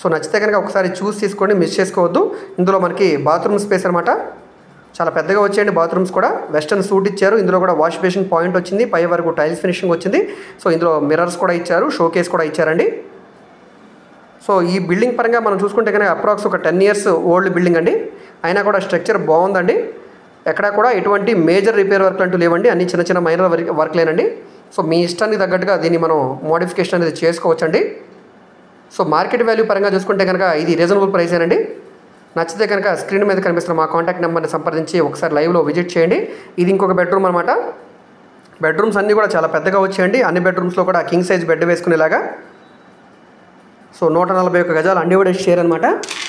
సో నచ్చితే కనుక ఒకసారి చూసి తీసుకోండి, మిస్ చేసుకోవద్దు. ఇందులో మనకి బాత్రూమ్ స్పేస్ అనమాట, చాలా పెద్దగా వచ్చేయండి. బాత్రూమ్స్ కూడా వెస్టర్న్ సూట్ ఇచ్చారు. ఇందులో కూడా వాష్ బేసిన్ పాయింట్ వచ్చింది, పై వరకు టైల్స్ ఫినిషింగ్ వచ్చింది. సో ఇందులో మిర్రర్స్ కూడా ఇచ్చారు, షోకేస్ కూడా ఇచ్చారండి. సో ఈ బిల్డింగ్ పరంగా మనం చూసుకుంటే కనుక అప్రాక్స్ ఒక 10 years ఓల్డ్ బిల్డింగ్ అండి. అయినా కూడా స్ట్రక్చర్ బాగుందండి. ఎక్కడా కూడా ఎటువంటి మేజర్ రిపేర్ వర్క్లు అంటూ లేవండి, అన్ని చిన్న చిన్న మైనర్ వర్క్లేనండి. సో మీ ఇష్టానికి తగ్గట్టుగా దీన్ని మనం మోడిఫికేషన్ అనేది చేసుకోవచ్చండి. సో మార్కెట్ వాల్యూ పరంగా చూసుకుంటే కనుక ఇది రీజనబుల్ ప్రైసేనండి. నచ్చితే కనుక స్క్రీన్ మీద కనిపిస్తున్న మా కాంటాక్ట్ నెంబర్ని సంప్రదించి ఒకసారి లైవ్లో విజిట్ చేయండి. ఇది ఇంకొక బెడ్రూమ్ అనమాట. బెడ్రూమ్స్ అన్నీ కూడా చాలా పెద్దగా వచ్చాయండి. అన్ని బెడ్రూమ్స్లో కూడా కింగ్ సైజ్ బెడ్ వేసుకునేలాగా. సో 141 గజాలు అన్డివైడెడ్ షేర్ అనమాట.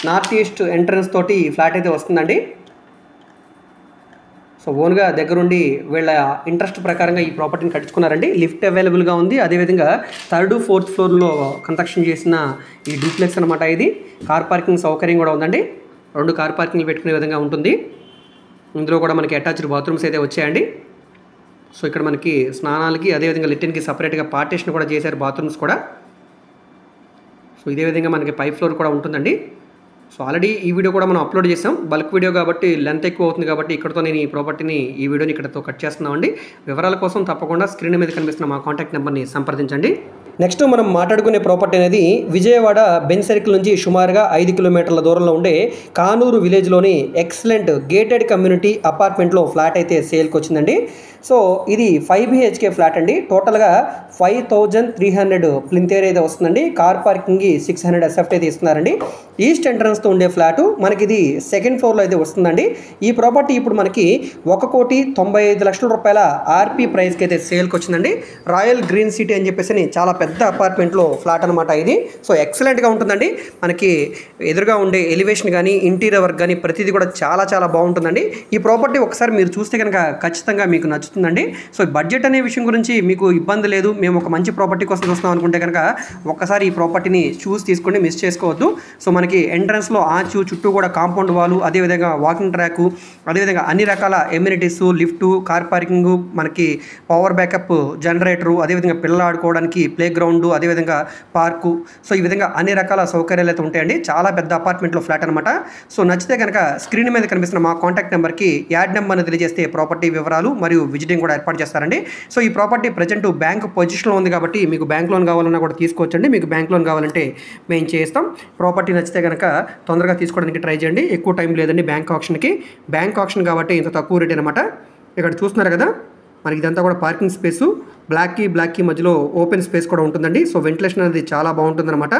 నార్త్ ఈస్ట్ ఎంట్రన్స్ తోటి ఫ్లాట్ అయితే వస్తుందండి. సో ఓన్గా దగ్గరుండి వీళ్ళ ఇంట్రెస్ట్ ప్రకారంగా ఈ ప్రాపర్టీని కట్టించుకున్నారండి. లిఫ్ట్ అవైలబుల్గా ఉంది. అదేవిధంగా 3rd, 4th ఫ్లోర్లో కన్స్ట్రక్షన్ చేసిన ఈ డూప్లెక్స్ అనమాట. ఇది కార్ పార్కింగ్ సౌకర్యం కూడా ఉందండి. 2 కార్ పార్కింగ్లు పెట్టుకునే విధంగా ఉంటుంది. ఇందులో కూడా మనకి అటాచ్డ్ బాత్రూమ్స్ అయితే వచ్చాయండి. సో ఇక్కడ మనకి స్నానాలకి అదేవిధంగా లిటిన్కి సపరేట్గా పార్టీషన్ కూడా చేశారు, బాత్రూమ్స్ కూడా. సో ఇదే విధంగా మనకి పై ఫ్లోర్ కూడా ఉంటుందండి. సో ఆల్రెడీ ఈ వీడియో కూడా మనం అప్లోడ్ చేసాం. బల్క్ వీడియో కాబట్టి లెంత్ ఎక్కువ అవుతుంది కాబట్టి ఇక్కడతో నేను ఈ వీడియోని ఇక్కడతో కట్ చేస్తున్నామండి. వివరాల కోసం తప్పకుండా స్క్రీన్ మీద కనిపిస్తున్న మా కాంటాక్ట్ నెంబర్ని సంప్రదించండి. నెక్స్ట్ మనం మాట్లాడుకునే ప్రాపర్టీ అనేది విజయవాడ బెంజ్ సర్కిల్ నుంచి సుమారుగా 5 కిలోమీటర్ల దూరంలో ఉండే కానూరు విలేజ్లోని ఎక్సలెంట్ గేటెడ్ కమ్యూనిటీ అపార్ట్మెంట్లో ఫ్లాట్ అయితే సేల్కి వచ్చిందండి. సో ఇది 5 BHK ఫ్లాట్ అండి. టోటల్గా 5,300 ప్లింత్ ఏరియా అయితే వస్తుందండి. కార్ పార్కింగ్ 600 SFT అయితే ఇస్తున్నారండి. ఈస్ట్ ఎంట్రన్స్తో ఉండే ఫ్లాటు మనకి ఇది 2nd ఫ్లోర్లో అయితే వస్తుందండి. ఈ ప్రాపర్టీ ఇప్పుడు మనకి 1,95,00,000 రూపాయల ఆర్పీ ప్రైస్కి అయితే సేల్కి వచ్చిందండి. రాయల్ గ్రీన్ సిటీ అని చెప్పేసి చాలా పెద్ద అపార్ట్మెంట్లో ఫ్లాట్ అనమాట ఇది. సో ఎక్సలెంట్గా ఉంటుందండి. మనకి ఎదురుగా ఉండే ఎలివేషన్ కానీ ఇంటీరియర్ వర్క్ కానీ ప్రతిదీ కూడా చాలా చాలా బాగుంటుందండి. ఈ ప్రాపర్టీ ఒకసారి మీరు చూస్తే కనుక ఖచ్చితంగా మీకు నచ్చుతుందండి. సో బడ్జెట్ అనే విషయం గురించి మీకు ఇబ్బంది లేదు, మేము ఒక మంచి ప్రాపర్టీ కోసం చూస్తున్నాం అనుకుంటే కనుక ఒక్కసారి ఈ ప్రాపర్టీని చూసి తీసుకోండి, మిస్ చేసుకోవద్దు. సో మనకి ఎంట్రన్స్లో ఆర్చ్, చుట్టూ కూడా కాంపౌండ్ వాల్, అదేవిధంగా వాకింగ్ ట్రాక్, అదేవిధంగా అన్ని రకాల ఎమ్యూనిటీస్, లిఫ్ట్, కార్ పార్కింగ్, మనకి పవర్ బ్యాకప్ జనరేటరు, అదేవిధంగా పిల్లలు ఆడుకోవడానికి ప్లే గ్రౌండ్, అదేవిధంగా పార్కు. సో ఈ విధంగా అన్ని రకాల సౌకర్యాలు అయితే ఉంటాయండి. చాలా పెద్ద అపార్ట్మెంట్లో ఫ్లాట్ అనమాట. సో నచ్చితే కనుక స్క్రీన్ మీద కనిపిస్తున్న మా కాంటాక్ట్ నెంబర్కి యాడ్ నెంబర్ని తెలియజేస్తే ప్రాపర్టీ వివరాలు మరియు విజిటింగ్ కూడా ఏర్పాటు చేస్తారండి. సో ఈ ప్రాపర్టీ ప్రజెంట్ బ్యాంక్ పొజిషన్లో ఉంది కాబట్టి మీకు బ్యాంక్ లోన్ కావాలన్నా కూడా తీసుకోవచ్చండి. మీకు బ్యాంక్ లోన్ కావాలంటే మేము చేస్తాం. ప్రాపర్టీ నచ్చితే కనుక తొందరగా తీసుకోవడానికి ట్రై చేయండి. ఎక్కువ టైం లేదండి బ్యాంక్ ఆప్షన్కి. బ్యాంక్ ఆప్షన్ కాబట్టి ఇంత తక్కువ రేట్ అనమాట. ఇక్కడ చూస్తున్నారు కదా, మనకి ఇదంతా కూడా పార్కింగ్ స్పేసు. బ్లాక్కి మధ్యలో ఓపెన్ స్పేస్ కూడా ఉంటుందండి. సో వెంటిలేషన్ అనేది చాలా బాగుంటుందన్నమాట.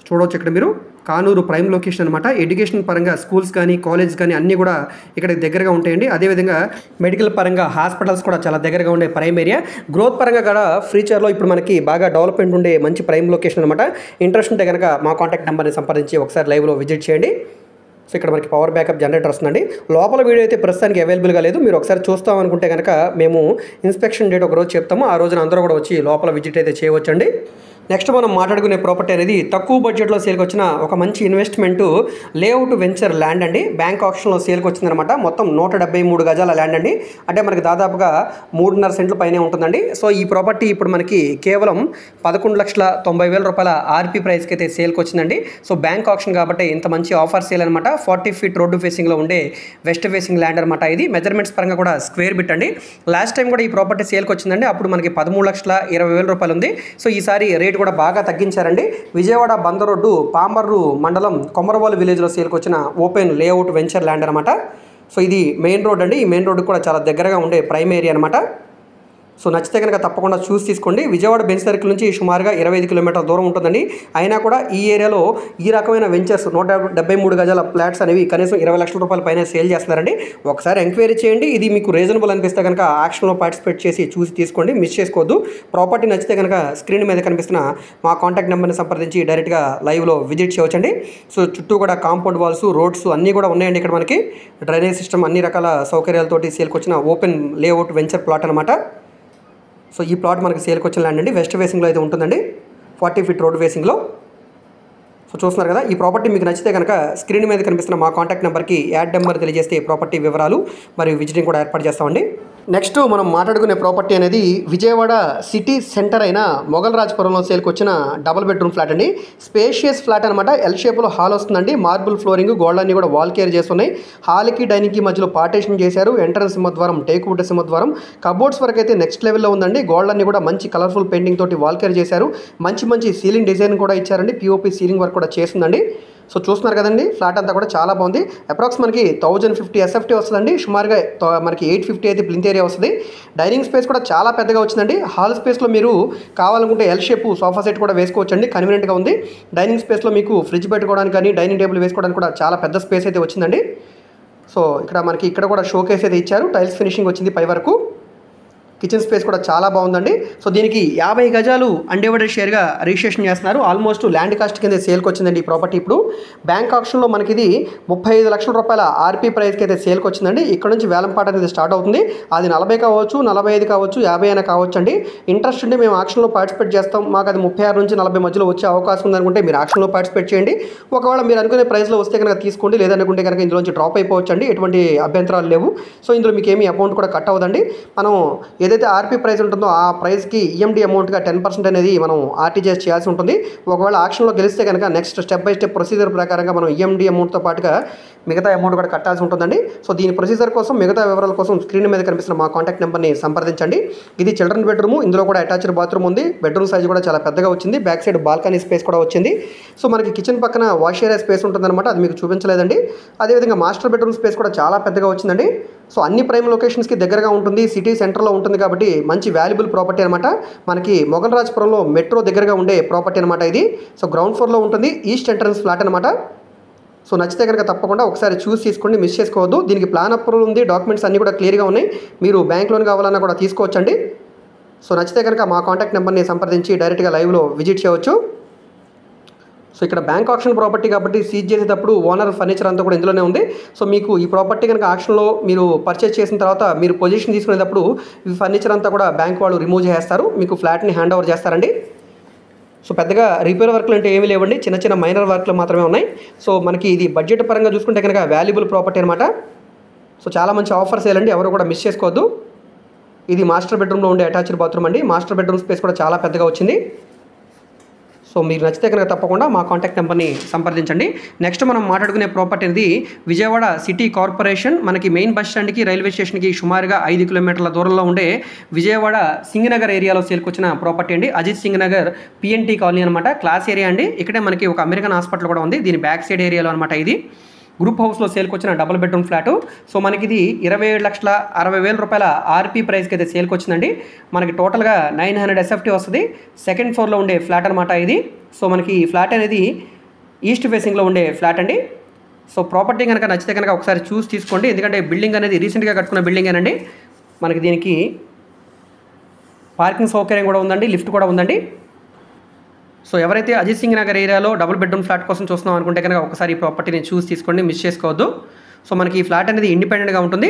చూడవచ్చు ఇక్కడ మీరు కానూరు ప్రైమ్ లొకేషన్ అనమాట. ఎడ్యుకేషన్ పరంగా స్కూల్స్ కానీ కాలేజ్ కానీ అన్నీ కూడా ఇక్కడ దగ్గరగా ఉంటాయండి. అదేవిధంగా మెడికల్ పరంగా హాస్పిటల్స్ కూడా చాలా దగ్గరగా ఉండే ప్రైమ్ ఏరియా. గ్రోత్ పరంగా కూడా ఫ్యూచర్లో ఇప్పుడు మనకి బాగా డెవలప్మెంట్ ఉండే మంచి ప్రైమ్ లొకేషన్ అనమాట. ఇంట్రెస్ట్ ఉంటే కనుక మా కాంటాక్ట్ నెంబర్ని సంప్రదించి ఒకసారి లైవ్లో విజిట్ చేయండి. సో ఇక్కడ మనకి పవర్ బ్యాకప్ జనరేటర్ వస్తుందండి. లోపల వీడియో అయితే ప్రస్తుతానికి అవైలబుల్గా లేదు. మీరు ఒకసారి చూస్తాం అనుకుంటే కనుక మేము ఇన్స్పెక్షన్ డేట్ ఒక రోజు చెప్తాము. ఆ రోజున అందరూ కూడా వచ్చి లోపల విజిట్ అయితే చేయవచ్చండి. నెక్స్ట్ మనం మాట్లాడుకునే ప్రాపర్టీ అనేది తక్కువ బడ్జెట్లో సేల్కి వచ్చిన ఒక మంచి ఇన్వెస్ట్మెంట్ లేఅవుట్ వెంచర్ ల్యాండ్ అండి. బ్యాంక్ ఆప్షన్లో సేల్కి వచ్చిందనమాట. మొత్తం 173 గజాల ల్యాండ్ అండి. అంటే మనకి దాదాపుగా 3.5 సెంట్లు పైనే ఉంటుందండి. సో ఈ ప్రాపర్టీ ఇప్పుడు మనకి కేవలం 11,90,000 రూపాయల ఆర్పీ ప్రైస్కి అయితే సేల్కి వచ్చిందండి. సో బ్యాంక్ ఆప్షన్ కాబట్టి ఇంత మంచి ఆఫర్ సేల్ అనమాట. 40 feet రోడ్డు ఫేసింగ్లో ఉండే వెస్ట్ ఫేసింగ్ ల్యాండ్ అనమాట. ఇది మెజర్మెంట్స్ పరంగా కూడా స్క్వేర్ బిట్ అండి. లాస్ట్ టైం కూడా ఈ ప్రాపర్టీ సేల్కి వచ్చిందండి. అప్పుడు మనకి 13,20,000 రూపాయలు ఉంది. సో ఈసారి రేట్ కూడా బాగా తగ్గించారండి. విజయవాడ బందర్ రోడ్డు పామర్రు మండలం కొమరవాలు విలేజ్లో సేల్కి వచ్చిన ఓపెన్ లేఅవుట్ వెంచర్ ల్యాండ్ అనమాట. సో ఇది మెయిన్ రోడ్ అండి. ఈ మెయిన్ రోడ్డు కూడా చాలా దగ్గరగా ఉండే ప్రైమ్ ఏరియా అనమాట. సో నచ్చితే కనుక తప్పకుండా చూసి తీసుకోండి. విజయవాడ బెంచ్ సర్కిల్ నుంచి సుమారుగా 25 కిలోమీటర్ల దూరం ఉంటుందండి. అయినా కూడా ఈ ఏరియాలో ఈ రకమైన వెంచర్స్ 173 గజాల ఫ్లాట్స్ అనేవి కనీసం 20 లక్షల రూపాయల పైన సేల్ చేస్తున్నారండి. ఒకసారి ఎంక్వైరీ చేయండి. ఇది మీకు రీజనబుల్ అనిపిస్తే కనుక ఆక్షన్లో పార్టిసిపేట్ చేసి చూసి తీసుకోండి, మిస్ చేసుకోవద్దు. ప్రాపర్టీ నచ్చితే కనుక స్క్రీన్ మీద కనిపిస్తున్న మా కాంటాక్ట్ నెంబర్ని సంప్రదించి డైరెక్ట్గా లైవ్లో విజిట్ చేయవచ్చండి. సో చుట్టూ కూడా కాంపౌండ్ వాల్స్, రోడ్స్ అన్నీ కూడా ఉన్నాయండి. ఇక్కడ మనకి డ్రైనేజ్ సిస్టమ్ అన్ని రకాల సౌకర్యాలతోటి సేల్కి వచ్చిన ఓపెన్ లేఅవుట్ వెంచర్ ప్లాట్ అనమాట. సో ఈ ప్లాట్ మనకి సేల్కి వచ్చిన ల్యాండ్ అండి. వెస్ట్ ఫేసింగ్లో అయితే ఉంటుందండి, 40 ఫీట్ రోడ్ ఫేసింగ్లో. సో చూస్తున్నారు కదా, ఈ ప్రాపర్టీ మీకు నచ్చితే కనుక స్క్రీన్ మీద కనిపిస్తున్న మా కాంటాక్ట్ నెంబర్కి యాడ్ నెంబర్ తెలియజేస్తే ప్రాపర్టీ వివరాలు మరియు విజిటింగ్ కూడా ఏర్పాటు చేస్తామండి. నెక్స్ట్ మనం మాట్లాడుకునే ప్రాపర్టీ అనేది విజయవాడ సిటీ సెంటర్ అయిన మొఘల్ రాజ్పురంలో సేల్కి వచ్చిన డబుల్ బెడ్రూమ్ ఫ్లాట్ అండి. స్పేషియస్ ఫ్లాట్ అనమాట. ఎల్ షేప్లో హాల్ వస్తుందండి. మార్బుల్ ఫ్లోరింగ్, గోడలన్నీ కూడా వాల్ కేర్ చేస్తున్నాయి. హాల్కి డైనింగ్కి మధ్యలో పార్టీషన్ చేశారు. ఎంట్రన్స్ సింహద్వారం, టేక్ వుడ్ సింహద్వారం. కబోర్డ్స్ వరకు అయితే నెక్స్ట్ లెవెల్లో ఉందండి. గోడలన్నీ కూడా మంచి కలర్ఫుల్ పెయింటింగ్ తోటి వాల్ కేర్ చేశారు. మంచి సీలింగ్ డిజైన్ కూడా ఇచ్చారండి. పిఓపి సీలింగ్ వర్క్ కూడా చేస్తుందండి. సో చూస్తున్నారు కదండి, ఫ్లాట్ అంతా కూడా చాలా బాగుంది. అప్రాక్స్ మనకి 1050 ఎస్ఎఫ్టీ వస్తుందండి. సుమారుగా మనకి 850 అయితే ప్లింత్ ఏరియా వస్తుంది. డైనింగ్ స్పేస్ కూడా చాలా పెద్దగా వచ్చిందండి. హాల్ స్పేస్లో మీరు కావాలనుకుంటే ఎల్ షేప్ సోఫా సెట్ కూడా వేసుకోవచ్చండి, కన్వీనియంట్గా ఉంది. డైనింగ్ స్పేస్లో మీకు ఫ్రిడ్జ్ పెట్టుకోవడానికి కానీ డైనింగ్ టేబుల్ వేసుకోవడానికి కూడా చాలా పెద్ద స్పేస్ అయితే వచ్చిందండి. సో ఇక్కడ కూడా షోకేస్ అయితే ఇచ్చారు. టైల్స్ ఫినిషింగ్ వచ్చింది పై వరకు. కిచెన్ స్పేస్ కూడా చాలా బాగుందండి. సో దీనికి 50 గజాలు అన్డివైడెడ్ షేర్గా రిజిస్ట్రేషన్ చేస్తున్నారు. ఆల్మోస్ట్ ల్యాండ్ కాస్ట్ కింద సేల్కి వచ్చిందండి ఈ ప్రాపర్టీ. ఇప్పుడు బ్యాంక్ ఆక్షన్లో మనకి ఇది 35 లక్షల రూపాయల ఆర్పీ ప్రైస్కి అయితే సేల్కి వచ్చిందండి. ఇక్కడ నుంచి వేలంపాట అనేది స్టార్ట్ అవుతుంది. అది 40 కావచ్చు, 45 కావచ్చు, 50 అయినా కావచ్చు అండి. ఇంట్రెస్ట్ ఉంటే మేము ఆక్షన్లో పార్టిసిపేట్ చేస్తాం, మాకు అది 36 నుంచి 40 మధ్యలో వచ్చే అవకాశం ఉందనుకుంటే మీరు ఆక్షన్లో పార్టిసిపేట్ చేయండి. ఒకవేళ మీరు అనుకునే ప్రైస్లో వస్తే కనుక తీసుకోండి, లేదనుకుంటే కనుక ఇందులోంచి డ్రాప్ అయిపోవచ్చు అండి. ఎటువంటి అభ్యంతరాలు లేవు. సో ఇందులో మీకు ఏమీ అమౌంట్ కూడా కట్ అవ్వదండి. మనం ఏదైతే ఆర్పీ ప్రైస్ ఉంటుందో ఆ ప్రైస్కి ఈఎండి అమౌంట్గా 10% అనేది మనం ఆర్టీజీఎస్ చేయాల్సి ఉంటుంది. ఒకవేళ ఆక్షన్లో గెలిస్తే కనుక next step by step procedure ప్రకారంగా మనం ఈఎండి అమౌంట్తో పాటుగా మిగతా అమౌంట్ కూడా కట్టాల్సి ఉంటుందండి. సో దీని ప్రొసీజర్ కోసం, మిగతా వివరాల కోసం స్క్రీన్ మీద కనిపిస్తున్న మా కాంటాక్ట్ నెంబర్ని సంప్రదించండి. ఇది చిల్డ్రన్ బెడ్రూమ్. ఇందులో కూడా అటాచ్డ్ బాత్రూమ్ ఉంది. బెడ్రూమ్ సైజ్ కూడా చాలా పెద్దగా వచ్చింది. బ్యాక్ సైడ్ బాల్కనీ స్పేస్ కూడా వచ్చింది. సో మనకి కిచెన్ పక్కన వాష్ ఏరియా స్పేస్ ఉంటుందన్నమాట, అది మీకు చూపించలేదండి. అదేవిధంగా మాస్టర్ బెడ్రూమ్ స్పేస్ కూడా చాలా పెద్దగా వచ్చిందండి. సో అన్ని ప్రైమ్ లొకేషన్స్కి దగ్గరగా ఉంటుంది, సిటీ సెంటర్లో ఉంటుంది కాబట్టి మంచి వాల్యుబుల్ ప్రాపర్టీ అనమాట. మనకి మొఘల్ రాజ్పురంలో మెట్రో దగ్గరగా ఉండే ప్రాపర్టీ అనమాట ఇది. సో గ్రౌండ్ ఫ్లోర్లో ఉంటుంది. ఈస్ట్ ఎంట్రన్స్ ఫ్లాట్ అనమాట. సో నచ్చితే కనుక తప్పకుండా ఒకసారి చూసి తీసుకోండి, మిస్ చేసుకోవద్దు. దీనికి ప్లాన్ అప్రూవల్ ఉంది, డాక్యుమెంట్స్ అన్నీ కూడా క్లియర్గా ఉన్నాయి. మీరు బ్యాంక్ లోన్ కావాలన్నా కూడా తీసుకోవచ్చండి. సో నచ్చితే కనుక మా కాంటాక్ట్ నెంబర్ని సంప్రదించి డైరెక్ట్గా లైవ్లో విజిట్ చేయవచ్చు. సో ఇక్కడ బ్యాంక్ ఆక్షన్ ప్రాపర్టీ కాబట్టి సీజ్ చేసేటప్పుడు ఓనర్ ఫర్నిచర్ అంతా కూడా ఇందులోనే ఉంది. సో మీకు ఈ ప్రాపర్టీ కనుక ఆక్షన్లో మీరు పర్చేస్ చేసిన తర్వాత మీరు పొజిషన్ తీసుకునేటప్పుడు ఈ ఫర్నిచర్ అంతా కూడా బ్యాంక్ వాళ్ళు రిమూవ్ చేస్తారు, మీకు ఫ్లాట్ని హ్యాండ్ ఓవర్ చేస్తారండి. సో పెద్దగా రిపేర్ వర్క్లు అంటే ఏమీ లేవండి, చిన్న మైనర్ వర్క్లు మాత్రమే ఉన్నాయి. సో మనకి ఇది బడ్జెట్ పరంగా చూసుకుంటే కనుక వాల్యుబుల్ ప్రాపర్టీ అనమాట. సో చాలా మంచి ఆఫర్ సేల్ అండి, ఎవరు కూడా మిస్ చేసుకోవద్దు. ఇది మాస్టర్ బెడ్రూమ్లో ఉండే అటాచ్డ్ బాత్రూమ్ అండి. మాస్టర్ బెడ్రూమ్ స్పేస్ కూడా చాలా పెద్దగా వచ్చింది. సో మీరు నచ్చితే కనుక తప్పకుండా మా కాంటాక్ట్ నెంబర్ని సంప్రదించండి. నెక్స్ట్ మనం మాట్లాడుకునే ప్రాపర్టీ అనేది విజయవాడ సిటీ కార్పొరేషన్, మనకి మెయిన్ బస్ స్టాండ్కి రైల్వే స్టేషన్కి సుమారుగా 5 కిలోమీటర్ల దూరంలో ఉండే విజయవాడ సింగనగర్ ఏరియాలో సేల్కి వచ్చిన ప్రాపర్టీ అండి. అజిత్ సింగనగర్ పిఎన్టీ కాలనీ అనమాట. క్లాస్ ఏరియా అండి. ఇక్కడే మనకి ఒక అమెరికన్ హాస్పిటల్ కూడా ఉంది. దీని బ్యాక్ సైడ్ ఏరియాలో అనమాట. ఇది గ్రూప్ హౌస్లో సేల్కి వచ్చిన డబుల్ బెడ్రూమ్ ఫ్లాటు. సో మనకి ఇది 27,60,000 రూపాయల ఆర్పీ ప్రైస్కి అయితే సేల్కి వచ్చిందండి. మనకి టోటల్గా 900 ఎస్ఎఫ్టీ వస్తుంది. సెకండ్ ఫ్లోర్లో ఉండే ఫ్లాట్ అనమాట ఇది. సో మనకి ఈ ఫ్లాట్ అనేది ఈస్ట్ ఫేసింగ్లో ఉండే ఫ్లాట్ అండి. సో ప్రాపర్టీ కనుక నచ్చితే కనుక ఒకసారి చూసి తీసుకోండి, ఎందుకంటే బిల్డింగ్ అనేది రీసెంట్గా కట్టుకున్న బిల్డింగేనండి. మనకి దీనికి పార్కింగ్ సౌకర్యం కూడా ఉందండి, లిఫ్ట్ కూడా ఉందండి. సో ఎవరైతే అజిత్ సింగ్ నగర్ ఏరియాలో డబుల్ బెడ్రూమ్ ఫ్లాట్ కోసం చూస్తున్నాం అనుకుంటే కనుక ఒకసారి ఈ ప్రాపర్టీని చూసి తీసుకోండి, మిస్ చేసుకోవద్దు. సో మనకి ఈ ఫ్లాట్ అనేది ఇండిపెండెంట్గా ఉంటుంది.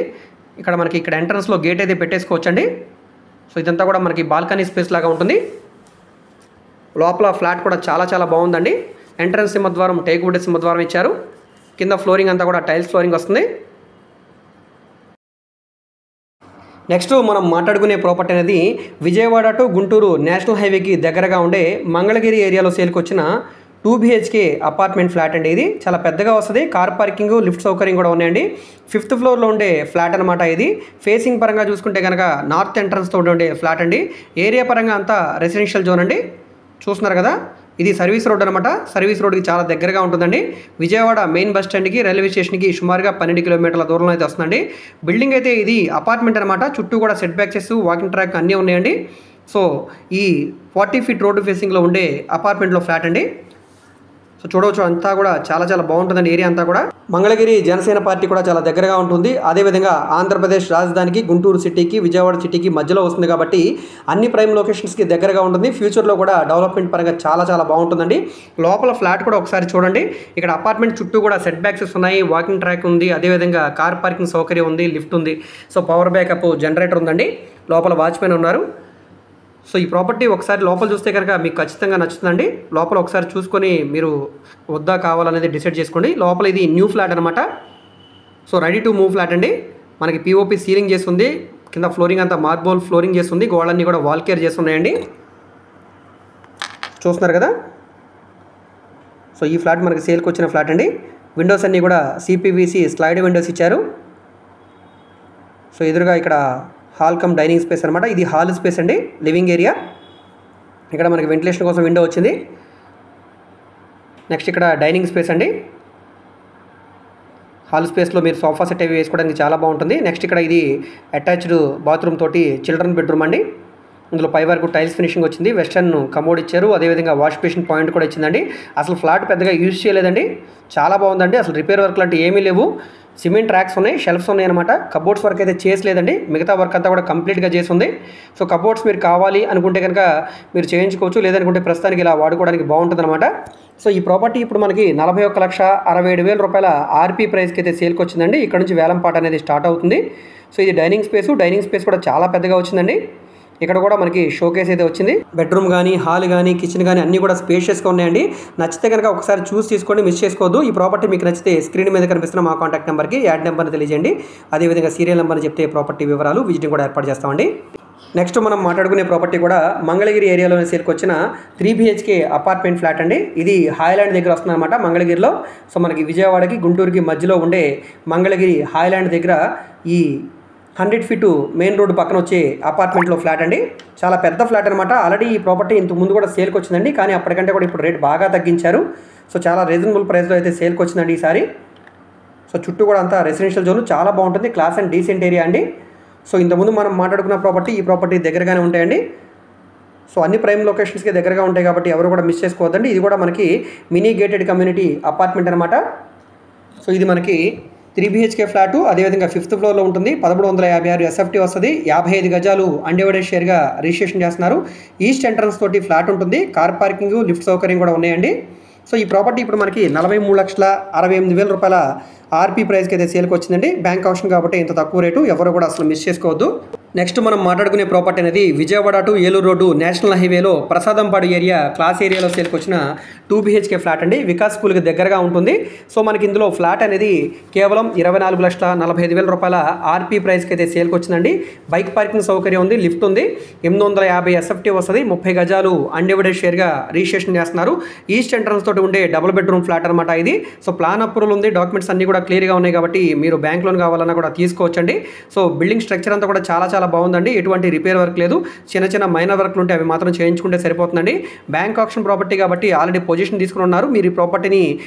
ఇక్కడ ఎంట్రన్స్లో గేట్ అయితే పెట్టేసుకోవచ్చండి. సో ఇదంతా కూడా మనకి బాల్కనీ స్పేస్ లాగా ఉంటుంది. లోపల ఫ్లాట్ కూడా చాలా బాగుందండి. ఎంట్రన్స్ సింహద్వారం, టేక్ వుడ్ సింహద్వారం ఇచ్చారు. కింద ఫ్లోరింగ్ అంతా కూడా టైల్స్ ఫ్లోరింగ్ వస్తుంది. నెక్స్ట్ మనం మాట్లాడుకునే ప్రాపర్టీ అనేది విజయవాడ టు గుంటూరు నేషనల్ హైవేకి దగ్గరగా ఉండే మంగళగిరి ఏరియాలో సేల్కి వచ్చిన 2 BHK అపార్ట్మెంట్ ఫ్లాట్ అండి. ఇది చాలా పెద్దగా వస్తుంది. కార్ పార్కింగ్, లిఫ్ట్ సౌకర్యం కూడా ఉన్నాయండి. 5th ఫ్లోర్లో ఉండే ఫ్లాట్ అనమాట. ఇది ఫేసింగ్ పరంగా చూసుకుంటే కనుక నార్త్ ఎంట్రన్స్తో ఉండే ఫ్లాట్ అండి. ఏరియా పరంగా అంతా రెసిడెన్షియల్ జోన్ అండి. చూస్తున్నారు కదా, ఇది సర్వీస్ రోడ్ అనమాట. సర్వీస్ రోడ్కి చాలా దగ్గరగా ఉంటుందండి. విజయవాడ మెయిన్ బస్ స్టాండ్కి రైల్వే స్టేషన్కి సుమారుగా 12 కిలోమీటర్ల దూరంలో అయితే వస్తుందండి. బిల్డింగ్ అయితే ఇది అపార్ట్మెంట్ అనమాట. చుట్టూ కూడా సెట్ బ్యాక్సెస్, వాకింగ్ ట్రాక్ అన్నీ ఉన్నాయండి. సో ఈ 40 ఫీట్ రోడ్డు ఫేసింగ్లో ఉండే అపార్ట్మెంట్లో ఫ్లాట్ అండి. సో చూడవచ్చు, అంతా కూడా చాలా చాలా బాగుంటుందండి ఏరియా అంతా కూడా. మంగళగిరి జనసేన పార్టీ కూడా చాలా దగ్గరగా ఉంటుంది. అదేవిధంగా ఆంధ్రప్రదేశ్ రాజధానికి, గుంటూరు సిటీకి, విజయవాడ సిటీకి మధ్యలో వస్తుంది కాబట్టి అన్ని ప్రైమ్ లొకేషన్స్కి దగ్గరగా ఉంటుంది. ఫ్యూచర్లో కూడా డెవలప్మెంట్ పరంగా చాలా చాలా బాగుంటుందండి. లోపల ఫ్లాట్ కూడా ఒకసారి చూడండి. ఇక్కడ అపార్ట్మెంట్ చుట్టూ కూడా సెట్ బ్యాక్సెస్ ఉన్నాయి, వాకింగ్ ట్రాక్ ఉంది, అదేవిధంగా కార్ పార్కింగ్ సౌకర్యం ఉంది, లిఫ్ట్ ఉంది. సో పవర్ బ్యాకప్ జనరేటర్ ఉందండి. లోపల వాచ్మెన్ ఉన్నారు. సో ఈ ప్రాపర్టీ ఒకసారి లోపల చూస్తే కనుక మీకు ఖచ్చితంగా నచ్చుతుందండి. లోపల ఒకసారి చూసుకొని మీరు వద్దా కావాలనేది డిసైడ్ చేసుకోండి. లోపల ఇది న్యూ ఫ్లాట్ అనమాట. So ready to move flat అండి. మనకి పిఓపి సీలింగ్ చేస్తుంది, కింద ఫ్లోరింగ్ అంతా మార్బుల్ ఫ్లోరింగ్ చేస్తుంది, గోడలన్నీ కూడా వాల్ కేర్ చేస్తున్నాయండి. చూస్తున్నారు కదా. సో ఈ ఫ్లాట్ మనకి సేల్కి వచ్చిన ఫ్లాట్ అండి. విండోస్ అన్నీ కూడా సిపివిసి స్లైడ్ విండోస్ ఇచ్చారు. సో ఎదురుగా ఇక్కడ హాల్ కమ్ డైనింగ్ స్పేస్ అనమాట. ఇది హాల్ స్పేస్ అండి, లివింగ్ ఏరియా. ఇక్కడ మనకి వెంటిలేషన్ కోసం విండో వచ్చింది. నెక్స్ట్ ఇక్కడ డైనింగ్ స్పేస్ అండి. హాల్ స్పేస్లో మీరు సోఫా సెట్ అవి వేసుకోవడానికి చాలా బాగుంటుంది. నెక్స్ట్ ఇక్కడ ఇది అటాచ్డ్ బాత్రూమ్ తోటి చిల్డ్రన్ బెడ్రూమ్ అండి. ఇందులో పై వరకు టైల్స్ ఫినిషింగ్ వచ్చింది, వెస్టర్న్ కమోడ్ ఇచ్చారు, అదేవిధంగా వాష్ బేసిన్ పాయింట్ కూడా ఇచ్చిందండి. అసలు ఫ్లాట్ పెద్దగా యూజ్ చేయలేదండి, చాలా బాగుందండి. అసలు రిపేర్ వర్క్ లాంటి ఏమీ లేవు. సిమెంట్ ట్రాక్స్ ఉన్నాయి, షెల్ఫ్స్ ఉన్నాయి అనమాట. కబోర్డ్స్ వర్క్ అయితే చేసలేదండి, మిగతా వర్క్ అంతా కూడా కంప్లీట్గా చేసి ఉంది. సో కబోర్డ్స్ మీరు కావాలి అనుకుంటే కనుక మీరు చేయించుకోవచ్చు, లేదనుకుంటే ప్రస్తుతానికి ఇలా వాడుకోవడానికి బాగుంటుంది అనమాట. సో ఈ ప్రాపర్టీ ఇప్పుడు మనకి 41,67,000 రూపాయల ఆర్పీ ప్రైస్కి అయితే సేల్కి వచ్చిందండి. ఇక్కడ నుంచి వేలంపాట అనేది స్టార్ట్ అవుతుంది. సో ఇది డైనింగ్ స్పేస్ కూడా చాలా పెద్దగా వచ్చిందండి. ఇక్కడ కూడా మనకి షోకేస్ అయితే వచ్చింది. బెడ్రూమ్ కానీ, హాల్ కానీ, కిచెన్ కానీ అన్నీ కూడా స్పేషియస్గా ఉన్నాయండి. నచ్చితే కనుక ఒకసారి చూసి తీసుకోండి, మిస్ చేసుకోవద్దు. ఈ ప్రాపర్టీ మీకు నచ్చితే స్క్రీన్ మీద కనిపిస్తున్న మా కాంటాక్ట్ నెంబర్కి యాడ్ నెంబర్ని తెలియజేయండి. అదేవిధంగా సీరియల్ నెంబర్ని చెప్తే ప్రాపర్టీ వివరాలు, విజిటింగ్ కూడా ఏర్పాటు చేస్తామండి. నెక్స్ట్ మనం మాట్లాడుకునే ప్రాపర్టీ కూడా మంగళగిరి ఏరియాలోనే సేల్కి వచ్చిన 3 BHK అపార్ట్మెంట్ ఫ్లాట్ అండి. ఇది హాయ్లాండ్ దగ్గర వస్తుంది అనమాట, మంగళగిరిలో. సో మనకి విజయవాడకి, గుంటూరుకి మధ్యలో ఉండే మంగళగిరి హాయ్లాండ్ దగ్గర ఈ 100 ఫీటు మెయిన్ రోడ్డు పక్కన వచ్చే అపార్ట్మెంట్లో ఫ్లాట్ అండి. చాలా పెద్ద ఫ్లాట్ అనమాట. ఆల్రెడీ ఈ ప్రాపర్టీ ఇంతకు ముందు కూడా సేల్కి వచ్చిందండి, కానీ అప్పటికంటే కూడా ఇప్పుడు రేట్ బాగా తగ్గించారు. సో చాలా రీజనబుల్ ప్రైస్లో అయితే సేల్కి వచ్చిందండి ఈసారి. సో చుట్టూ కూడా అంతా రెసిడెన్షియల్ జోన్, చాలా బాగుంటుంది, క్లాస్ అండ్ డీసెంట్ ఏరియా అండి. సో ఇంతకుముందు మనం మాట్లాడుకున్న ప్రాపర్టీ, ఈ ప్రాపర్టీ దగ్గరగానే ఉంటాయండి. సో అన్ని ప్రైమ్ లొకేషన్స్కి దగ్గరగా ఉంటాయి కాబట్టి ఎవరు కూడా మిస్ చేసుకోవద్దండి. ఇది కూడా మనకి మినీ గేటెడ్ కమ్యూనిటీ అపార్ట్మెంట్ అనమాట. సో ఇది మనకి 3 BHK ఫ్లాటు, అదేవిధంగా 5th ఫ్లోర్లో ఉంటుంది. 1156 SFT వస్తుంది. 55 గజాలు అన్డివైడెడ్ షేర్గా రిజిస్ట్రేషన్ చేస్తున్నారు. ఈస్ట్ ఎంట్రన్స్ తోటి ఫ్లాట్ ఉంటుంది, కార్ పార్కింగ్, లిఫ్ట్ సౌకర్యం కూడా ఉన్నాయండి. సో ఈ ప్రాపర్టీ ఇప్పుడు మనకి 43,68,000 రూపాయల ఆర్పీ ప్రైస్కి అయితే సేల్కి వచ్చిందండి. బ్యాంక్ ఆప్షన్ కాబట్టి ఇంత తక్కువ రేటు, ఎవరు కూడా అసలు మిస్ చేసుకోవద్దు. నెక్స్ట్ మనం మాట్లాడుకునే ప్రాపర్టీ అనేది Vijayawada to Eluru road national హైవేలో ప్రసాదంపాడు ఏరియా, క్లాస్ ఏరియాలో సేల్కి వచ్చిన 2 BHK ఫ్లాట్ అండి. వికాస్ స్కూల్కి దగ్గరగా ఉంటుంది. సో మనకి ఇందులో ఫ్లాట్ అనేది కేవలం 24,45,000 రూపాయల ఆర్పీ ప్రైస్కి అయితే సేల్కి వచ్చిందండి. బైక్ పార్కింగ్ సౌకర్యం ఉంది, లిఫ్ట్ ఉంది, 850 SFT వస్తుంది, 30 గజాలు అన్డివైడెడ్ షేర్గా రిజిస్ట్రేషన్ చేస్తున్నారు. ఈస్ట్ ఎంట్రన్స్ తోటి ఉండే డబుల్ బెడ్రూమ్ ఫ్లాట్ అనమాట ఇది. సో ప్లాన్ అప్రూవల్ ఉంది, డాక్యుమెంట్స్ అన్ని కూడా క్లియర్గా ఉన్నాయి కాబట్టి మీరు బ్యాంక్ లోన్ కావాలన్నా కూడా తీసుకోవచ్చండి. సో బిల్డింగ్ స్ట్రక్చర్ అంతా కూడా చాలా చాలా బాగుందండి. ఎటువంటి రిపేర్ వర్క్ లేదు, చిన్న చిన్న మైనర్ వర్క్లు ఉంటే అవి మాత్రం చేయించుకుంటే సరిపోతుందండి. బ్యాంక్ ఆప్షన్ ప్రాపర్టీ కాబట్టి ఆల్రెడీ పొజిషన్ తీసుకుని ఉన్నారు. మీరు ఈ ప్రాపర్టీని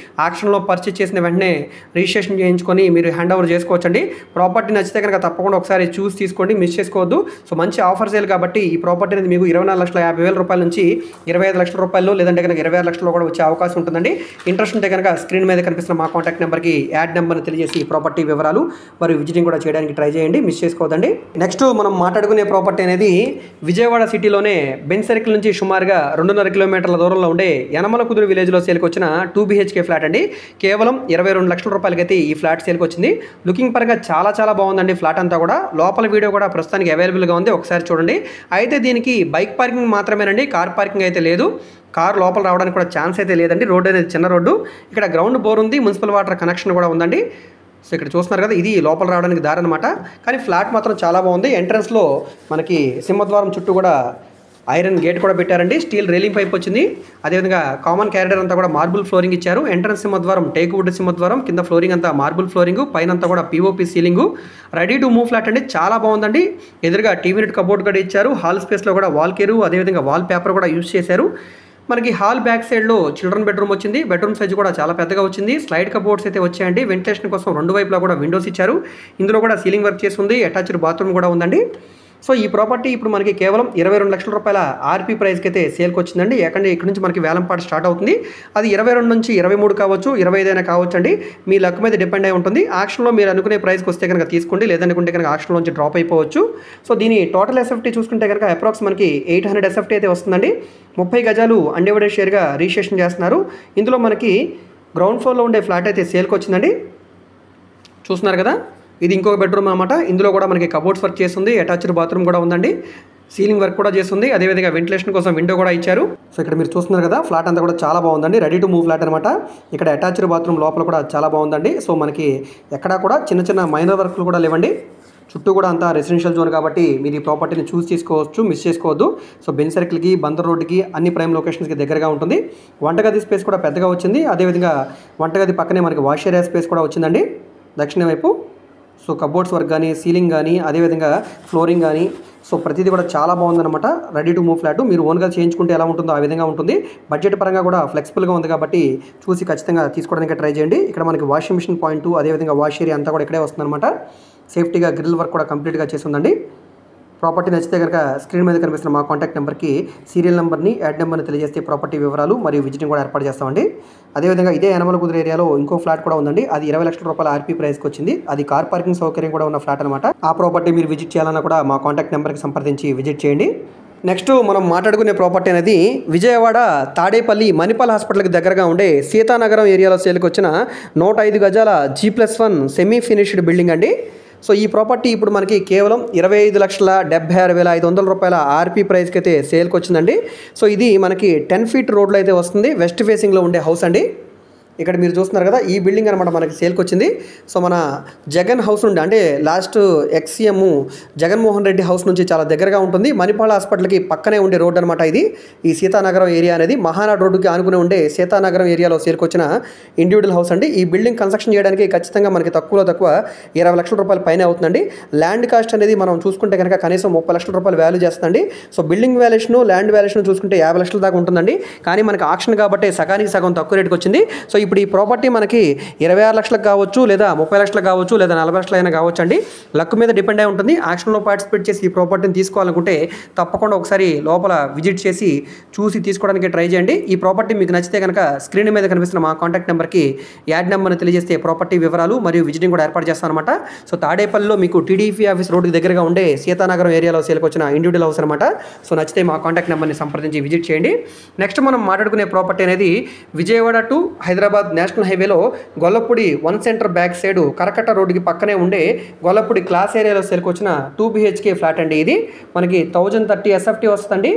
ఆక్షన్లో పర్చేస్ చేసిన వెంటనే రిజిస్ట్రేషన్ చేయించుకొని మీరు హ్యాండ్ ఓవర్ చేసుకోవచ్చండి. ప్రాపర్టీ నచ్చితే కనుక తప్పకుండా ఒకసారి చూసి తీసుకోండి, మిస్ చేసుకోవద్దు. సో మంచి ఆఫర్ సేల్ కాబట్టి ఈ ప్రాపర్టీ అనేది మీకు 24,50,000 రూపాయల నుంచి 25 లక్షల రూపాయలు, లేదంటే కనుక 26 లక్షలు కూడా వచ్చే అవకాశం ఉంటుందండి. ఇంట్రెస్ట్ ఉంటే కనుక స్క్రీన్ మీద కనిపిస్తున్న మా కాంటాక్ట్ నెంబర్కి యాడ్ నెంబర్ని తెలియజేసి ఈ ప్రాపర్టీ వివరాలు మరియు విజిటింగ్ కూడా చేయడానికి ట్రై చేయండి, మిస్ చేసుకోవద్దండి. నెక్స్ట్ మనం మాట్లాడుకునే ప్రాపర్టీ అనేది విజయవాడ సిటీలోనే బెంచ్ సర్కిల్ నుంచి సుమారుగా 2.5 కిలోమీటర్ల దూరంలో ఉండే యనమలకుదురు విలేజ్లో సేల్కి వచ్చిన 2 BHK ఫ్లాట్ అండి. కేవలం 22 లక్షల రూపాయలకైతే ఈ ఫ్లాట్ సేల్కి వచ్చింది. లుకింగ్ పరంగా చాలా చాలా బాగుందండి ఫ్లాట్ అంతా కూడా. లోపల వీడియో కూడా ప్రస్తుతానికి అవైలబుల్గా ఉంది, ఒకసారి చూడండి. అయితే దీనికి బైక్ పార్కింగ్ మాత్రమేనండి, కార్ పార్కింగ్ అయితే లేదు. కార్ లోపల రావడానికి కూడా ఛాన్స్ అయితే లేదండి. రోడ్డు అనేది చిన్న రోడ్డు. ఇక్కడ గ్రౌండ్ బోర్ ఉంది, మున్సిపల్ వాటర్ కనెక్షన్ కూడా ఉందండి. సో ఇక్కడ చూస్తున్నారు కదా, ఇది లోపల రావడానికి దారి అనమాట. కానీ ఫ్లాట్ మాత్రం చాలా బాగుంది. ఎంట్రన్స్లో మనకి సింహద్వారం చుట్టూ కూడా ఐరన్ గేట్ కూడా పెట్టారండి, స్టీల్ రైలింగ్ పైప్ వచ్చింది. అదేవిధంగా కామన్ క్యారిడర్ అంతా కూడా మార్బుల్ ఫ్లోరింగ్ ఇచ్చారు. ఎంట్రన్స్ సింహద్వారం టేక్ వుడ్ సింహద్వారం, కింద ఫ్లోరింగ్ అంతా మార్బుల్ ఫ్లోరింగ్, పైన అంతా కూడా POP ceiling. Ready to move flat అండి, చాలా బాగుందండి. ఎదురుగా టీవీ యూనిట్ కబోర్డ్ కూడా ఇచ్చారు. హాల్ స్పేస్లో కూడా వాల్ కేరు, అదేవిధంగా వాల్ పేపర్ కూడా యూజ్ చేశారు. మనకి హాల్ బ్యాక్ సైడ్లో చిల్డ్రన్ బెడ్రూమ్ వచ్చింది. బెడ్రూమ్ సైజ్ కూడా చాలా పెద్దగా వచ్చింది. స్లైడ్ కబోర్డ్స్ అయితే వచ్చాయండి. వెంటిలేషన్ కోసం రెండు వైపులా కూడా విండోస్ ఇచ్చారు. ఇందులో కూడా సీలింగ్ వర్క్ చేసి ఉంది. అటాచ్డ్ బాత్రూమ్ కూడా ఉందండి. సో ఈ ప్రాపర్టీ ఇప్పుడు మనకి కేవలం 22 లక్షల రూపాయల ఆర్పీ ప్రైస్కి అయితే సేల్కి వచ్చిందండి. ఇక్కడ నుంచి మనకి వేలంపాట స్టార్ట్ అవుతుంది. అది 22 నుంచి 23 కావచ్చు, 25 అయినా కావచ్చు అండి. మీ లక్ మీద డిపెండ్ అయి ఉంటుంది. ఆక్షన్లో మీరు అనుకునే ప్రైస్కి వస్తే కనుక తీసుకోండి, లేదనుకుంటే కనుక ఆక్షన్లోంచి డ్రాప్ అయిపోవచ్చు. సో దీని టోటల్ ఎస్ఎఫ్టీ చూసుకుంటే కనుక అప్రాక్స్ మనకి 800 ఎస్ఎఫ్టీ అయితే వస్తుందండి. 30 గజాలు అన్డివైడెడ్ షేర్గా రిజిస్ట్రేషన్ చేస్తున్నారు. ఇందులో మనకి గ్రౌండ్ ఫ్లోర్లో ఉండే ఫ్లాట్ అయితే సేల్కి వచ్చిందండి. చూస్తున్నారు కదా, ఇది ఇంకొక బెడ్రూమ్ అనమాట. ఇందులో కూడా మనకి కబోర్డ్స్ వర్క్ చేస్తుంది. అటాచ్డ్ బాత్రూమ్ కూడా ఉందండి. సీలింగ్ వర్క్ కూడా చేస్తుంది. అదేవిధంగా వెంటిలేషన్ కోసం విండో కూడా ఇచ్చారు. సో ఇక్కడ మీరు చూస్తున్నారు కదా, ఫ్లాట్ అంతా కూడా చాలా బాగుందండి. రెడీ టు మూవ్ ఫ్లాట్ అనమాట. ఇక్కడ అటాచ్డ్ బాత్రూమ్ లోపల కూడా చాలా బాగుందండి. సో మనకి ఎక్కడా కూడా చిన్న చిన్న మైనర్ వర్క్లు కూడా లేవండి. చుట్టూ కూడా అంతా రెసిడెన్షియల్ జోన్ కాబట్టి మీరు ఈ ప్రాపర్టీని చూస్ చేసుకోవచ్చు, మిస్ చేసుకోవద్దు. సో బెన్ సర్కిల్కి, బందర్ రోడ్డుకి, అన్ని ప్రైమ్ లొకేషన్స్కి దగ్గరగా ఉంటుంది. వంటగది స్పేస్ కూడా పెద్దగా వచ్చింది. అదేవిధంగా వంటగది పక్కనే మనకి వాష్ ఏరియా స్పేస్ కూడా వచ్చిందండి దక్షిణ వైపు. సో కబోర్డ్స్ వర్క్ కానీ, సీలింగ్ కానీ, అదేవిధంగా ఫ్లోరింగ్ కానీ, సో ప్రతిదీ కూడా చాలా బాగుందన్నమాట. Ready to move flat. మీరు ఓన్గా చేయించుకుంటే ఎలా ఉంటుందో ఆ విధంగా ఉంటుంది. బడ్జెట్ పరంగా కూడా ఫ్లెక్సిబుల్గా ఉంది కాబట్టి చూసి ఖచ్చితంగా తీసుకోవడానికి ట్రై చేయండి. ఇక్కడ మనకి వాషింగ్ మిషన్ పాయింట్, అదేవిధంగా వాష్ ఏరియా అంతా కూడా ఇక్కడే వస్తుందన్నమాట. సేఫ్టీగా గ్రిల్ వర్క్ కూడా కంప్లీట్గా చేస్తుందండి. ప్రాపర్టీ నచ్చితే కనుక స్క్రీన్ మీద కనిపిస్తున్న మా కాంటాక్ట్ నెంబర్కి సీరియల్ నెంబర్ని, యాడ్ నెంబర్ని తెలియజేస్తే ప్రాపర్టీ వివరాలు మరియు విజిటింగ్ కూడా ఏర్పాటు చేస్తామండి. అదేవిధంగా ఇదే యనమలకుదురు ఏరియాలో ఇంకో ఫ్లాట్ కూడా ఉందండి. అది 20 లక్షల రూపాయల ఆర్పీ ప్రైస్కి వచ్చింది. అది కార్ పార్కింగ్ సౌకర్యం కూడా ఉన్న ఫ్లాట్ అనమాట. ఆ ప్రాపర్టీ మీరు విజిట్ చేయాలన్నా కూడా మా కాంటాక్ట్ నెంబర్కి సంప్రదించి విజిట్ చేయండి. నెక్స్ట్ మనం మాట్లాడుకునే ప్రాపర్టీ అనేది విజయవాడ తాడేపల్లి మణిపాల్ హాస్పిటల్కి దగ్గరగా ఉండే సీతానగరం ఏరియాలో సేల్కి వచ్చిన 105 గజాల G+1 సెమీ ఫినిష్డ్ బిల్డింగ్ అండి. సో ఈ ప్రాపర్టీ ఇప్పుడు మనకి కేవలం 25,76,500 రూపాయల ఆర్పీ ప్రైస్కి అయితే సేల్కి వచ్చిందండి. సో ఇది మనకి 10 ఫీట్ రోడ్లో అయితే వస్తుంది. వెస్ట్ ఫేసింగ్లో ఉండే హౌస్ అండి. ఇక్కడ మీరు చూస్తున్నారు కదా, ఈ బిల్డింగ్ అనమాట మనకి సేల్కి వచ్చింది. సో మన జగన్ హౌస్ నుండి, అంటే last ex-CM Jaganmohan Reddy house నుంచి చాలా దగ్గరగా ఉంటుంది. మణిపాల్ హాస్పిటల్కి పక్కనే ఉండే రోడ్ అనమాట ఇది. ఈ సీతానగరం ఏరియా అనేది మహానాడు రోడ్డుకి ఆనుకుని ఉండే సీతానగరం ఏరియాలో సేల్కి వచ్చిన ఇండివిజువల్ హౌస్ అండి. ఈ బిల్డింగ్ కన్స్ట్రక్షన్ చేయడానికి ఖచ్చితంగా మనకి తక్కువ 20 లక్షల రూపాయల పైన అవుతుందండి. ల్యాండ్ కాస్ట్ అనేది మనం చూసుకుంటే కనుక కనీసం 30 లక్షల రూపాయలు వాల్యూ చేస్తుందండి. So building valuation, land valuation చూసుకుంటే 50 లక్షల దాకా ఉంటుందండి. కానీ మనకి ఆక్షన్ కాబట్టి సగానికి సగం తక్కువ రేటుకి వచ్చింది. సో ఇప్పుడు ఈ ప్రాపర్టీ మనకి 26 లక్షలకు కావచ్చు, లేదా 30 లక్షలకు కావచ్చు, లేదా 40 లక్షలు అయినా కావచ్చు అండి. లక్ మీద డిపెండ్ అయి ఉంటుంది. ఆక్షన్లో పార్టిసిపేట్ చేసి ఈ ప్రాపర్టీని తీసుకోవాలనుకుంటే తప్పకుండా ఒకసారి లోపల విజిట్ చేసి చూసి తీసుకోవడానికి ట్రై చేయండి. ఈ ప్రాపర్టీ మీకు నచ్చితే కనుక స్క్రీన్ మీద కనిపిస్తున్న మా కాంటాక్ట్ నెంబర్కి యాడ్ నెంబర్ని తెలియజేస్తే ప్రాపర్టీ వివరాలు మరియు విజిటింగ్ కూడా ఏర్పాటు చేస్తాం అనమాట. సో తాడేపల్లిలో మీకు టీడీపీ ఆఫీస్ రోడ్డుకి దగ్గరగా ఉండే సీతానగరం ఏరియాలో సేల్కి వచ్చిన ఇండివిజువల్ హౌస్ అనమాట. సో నచ్చితే మా కాంటాక్ట్ నెంబర్ని సంప్రదించి విజిట్ చేయండి. నెక్స్ట్ మనం మాట్లాడుకునే ప్రాపర్టీ అనేది విజయవాడ టు హైదరాబాద్ నేషనల్ హైవేలో గొల్లపూడి 1 సెంటర్ బ్యాక్ సైడ్ కరకట్ట రోడ్డుకి పక్కనే ఉండే గొల్లపూడి క్లాస్ ఏరియాలో సేల్కి వచ్చిన 2 BHK ఫ్లాట్ అండి. ఇది మనకి 1030 ఎస్ఎఫ్టీ వస్తుందండి.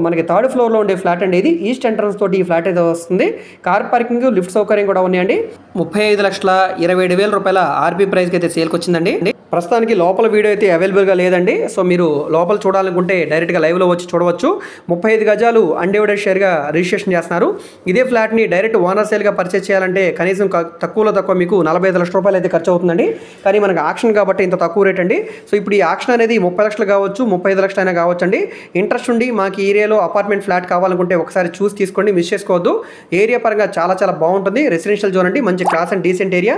మనకి థర్డ్ ఫ్లోర్లో ఉండే ఫ్లాట్ అండి. ఇది ఈస్ట్ ఎంట్రన్స్ తోటి ఈ ఫ్లాట్ అయితే వస్తుంది. కార్ పార్కింగ్, లిఫ్ట్ సౌకర్యం కూడా ఉన్నాయండి. 35,27,000 రూపాయల ఆర్పీ ప్రైస్కి అయితే సేల్కి వచ్చిందండి. ప్రస్తుతానికి లోపల వీడియో అయితే అవైలబుల్గా లేదండి. సో మీరు లోపల చూడాలనుకుంటే డైరెక్ట్గా లైవ్లో వచ్చి చూడవచ్చు. 35 గజాలు అన్డివైడెడ్ షేర్గా రిజిస్ట్రేషన్ చేస్తున్నారు. ఇదే ఫ్లాట్ని డైరెక్ట్ ఓనర్ సేల్గా పర్చేస్ చేయాలంటే కనీసం తక్కువ మీకు 45 లక్షల రూపాయలు అయితే ఖర్చు అవుతుందండి. కానీ మనకు ఆక్షన్ కాబట్టి ఇంత తక్కువ రేట్ అండి. సో ఇప్పుడు ఈ ఆక్షన్ అనేది 30 లక్షలు కావచ్చు, 35 లక్షలు అయినా కావచ్చు అండి. ఇంట్రెస్ట్ ఉండి మాకు ఈ ఏరియాలో అపార్ట్మెంట్ ఫ్లాట్ కావాలనుకుంటే ఒకసారి చూసి తీసుకోండి, మిస్ చేసుకోవద్దు. ఏరియా పరంగా చాలా బాగుంటుంది. రెసిడెన్షియల్ జోన్ అండి, మంచి class and decent area.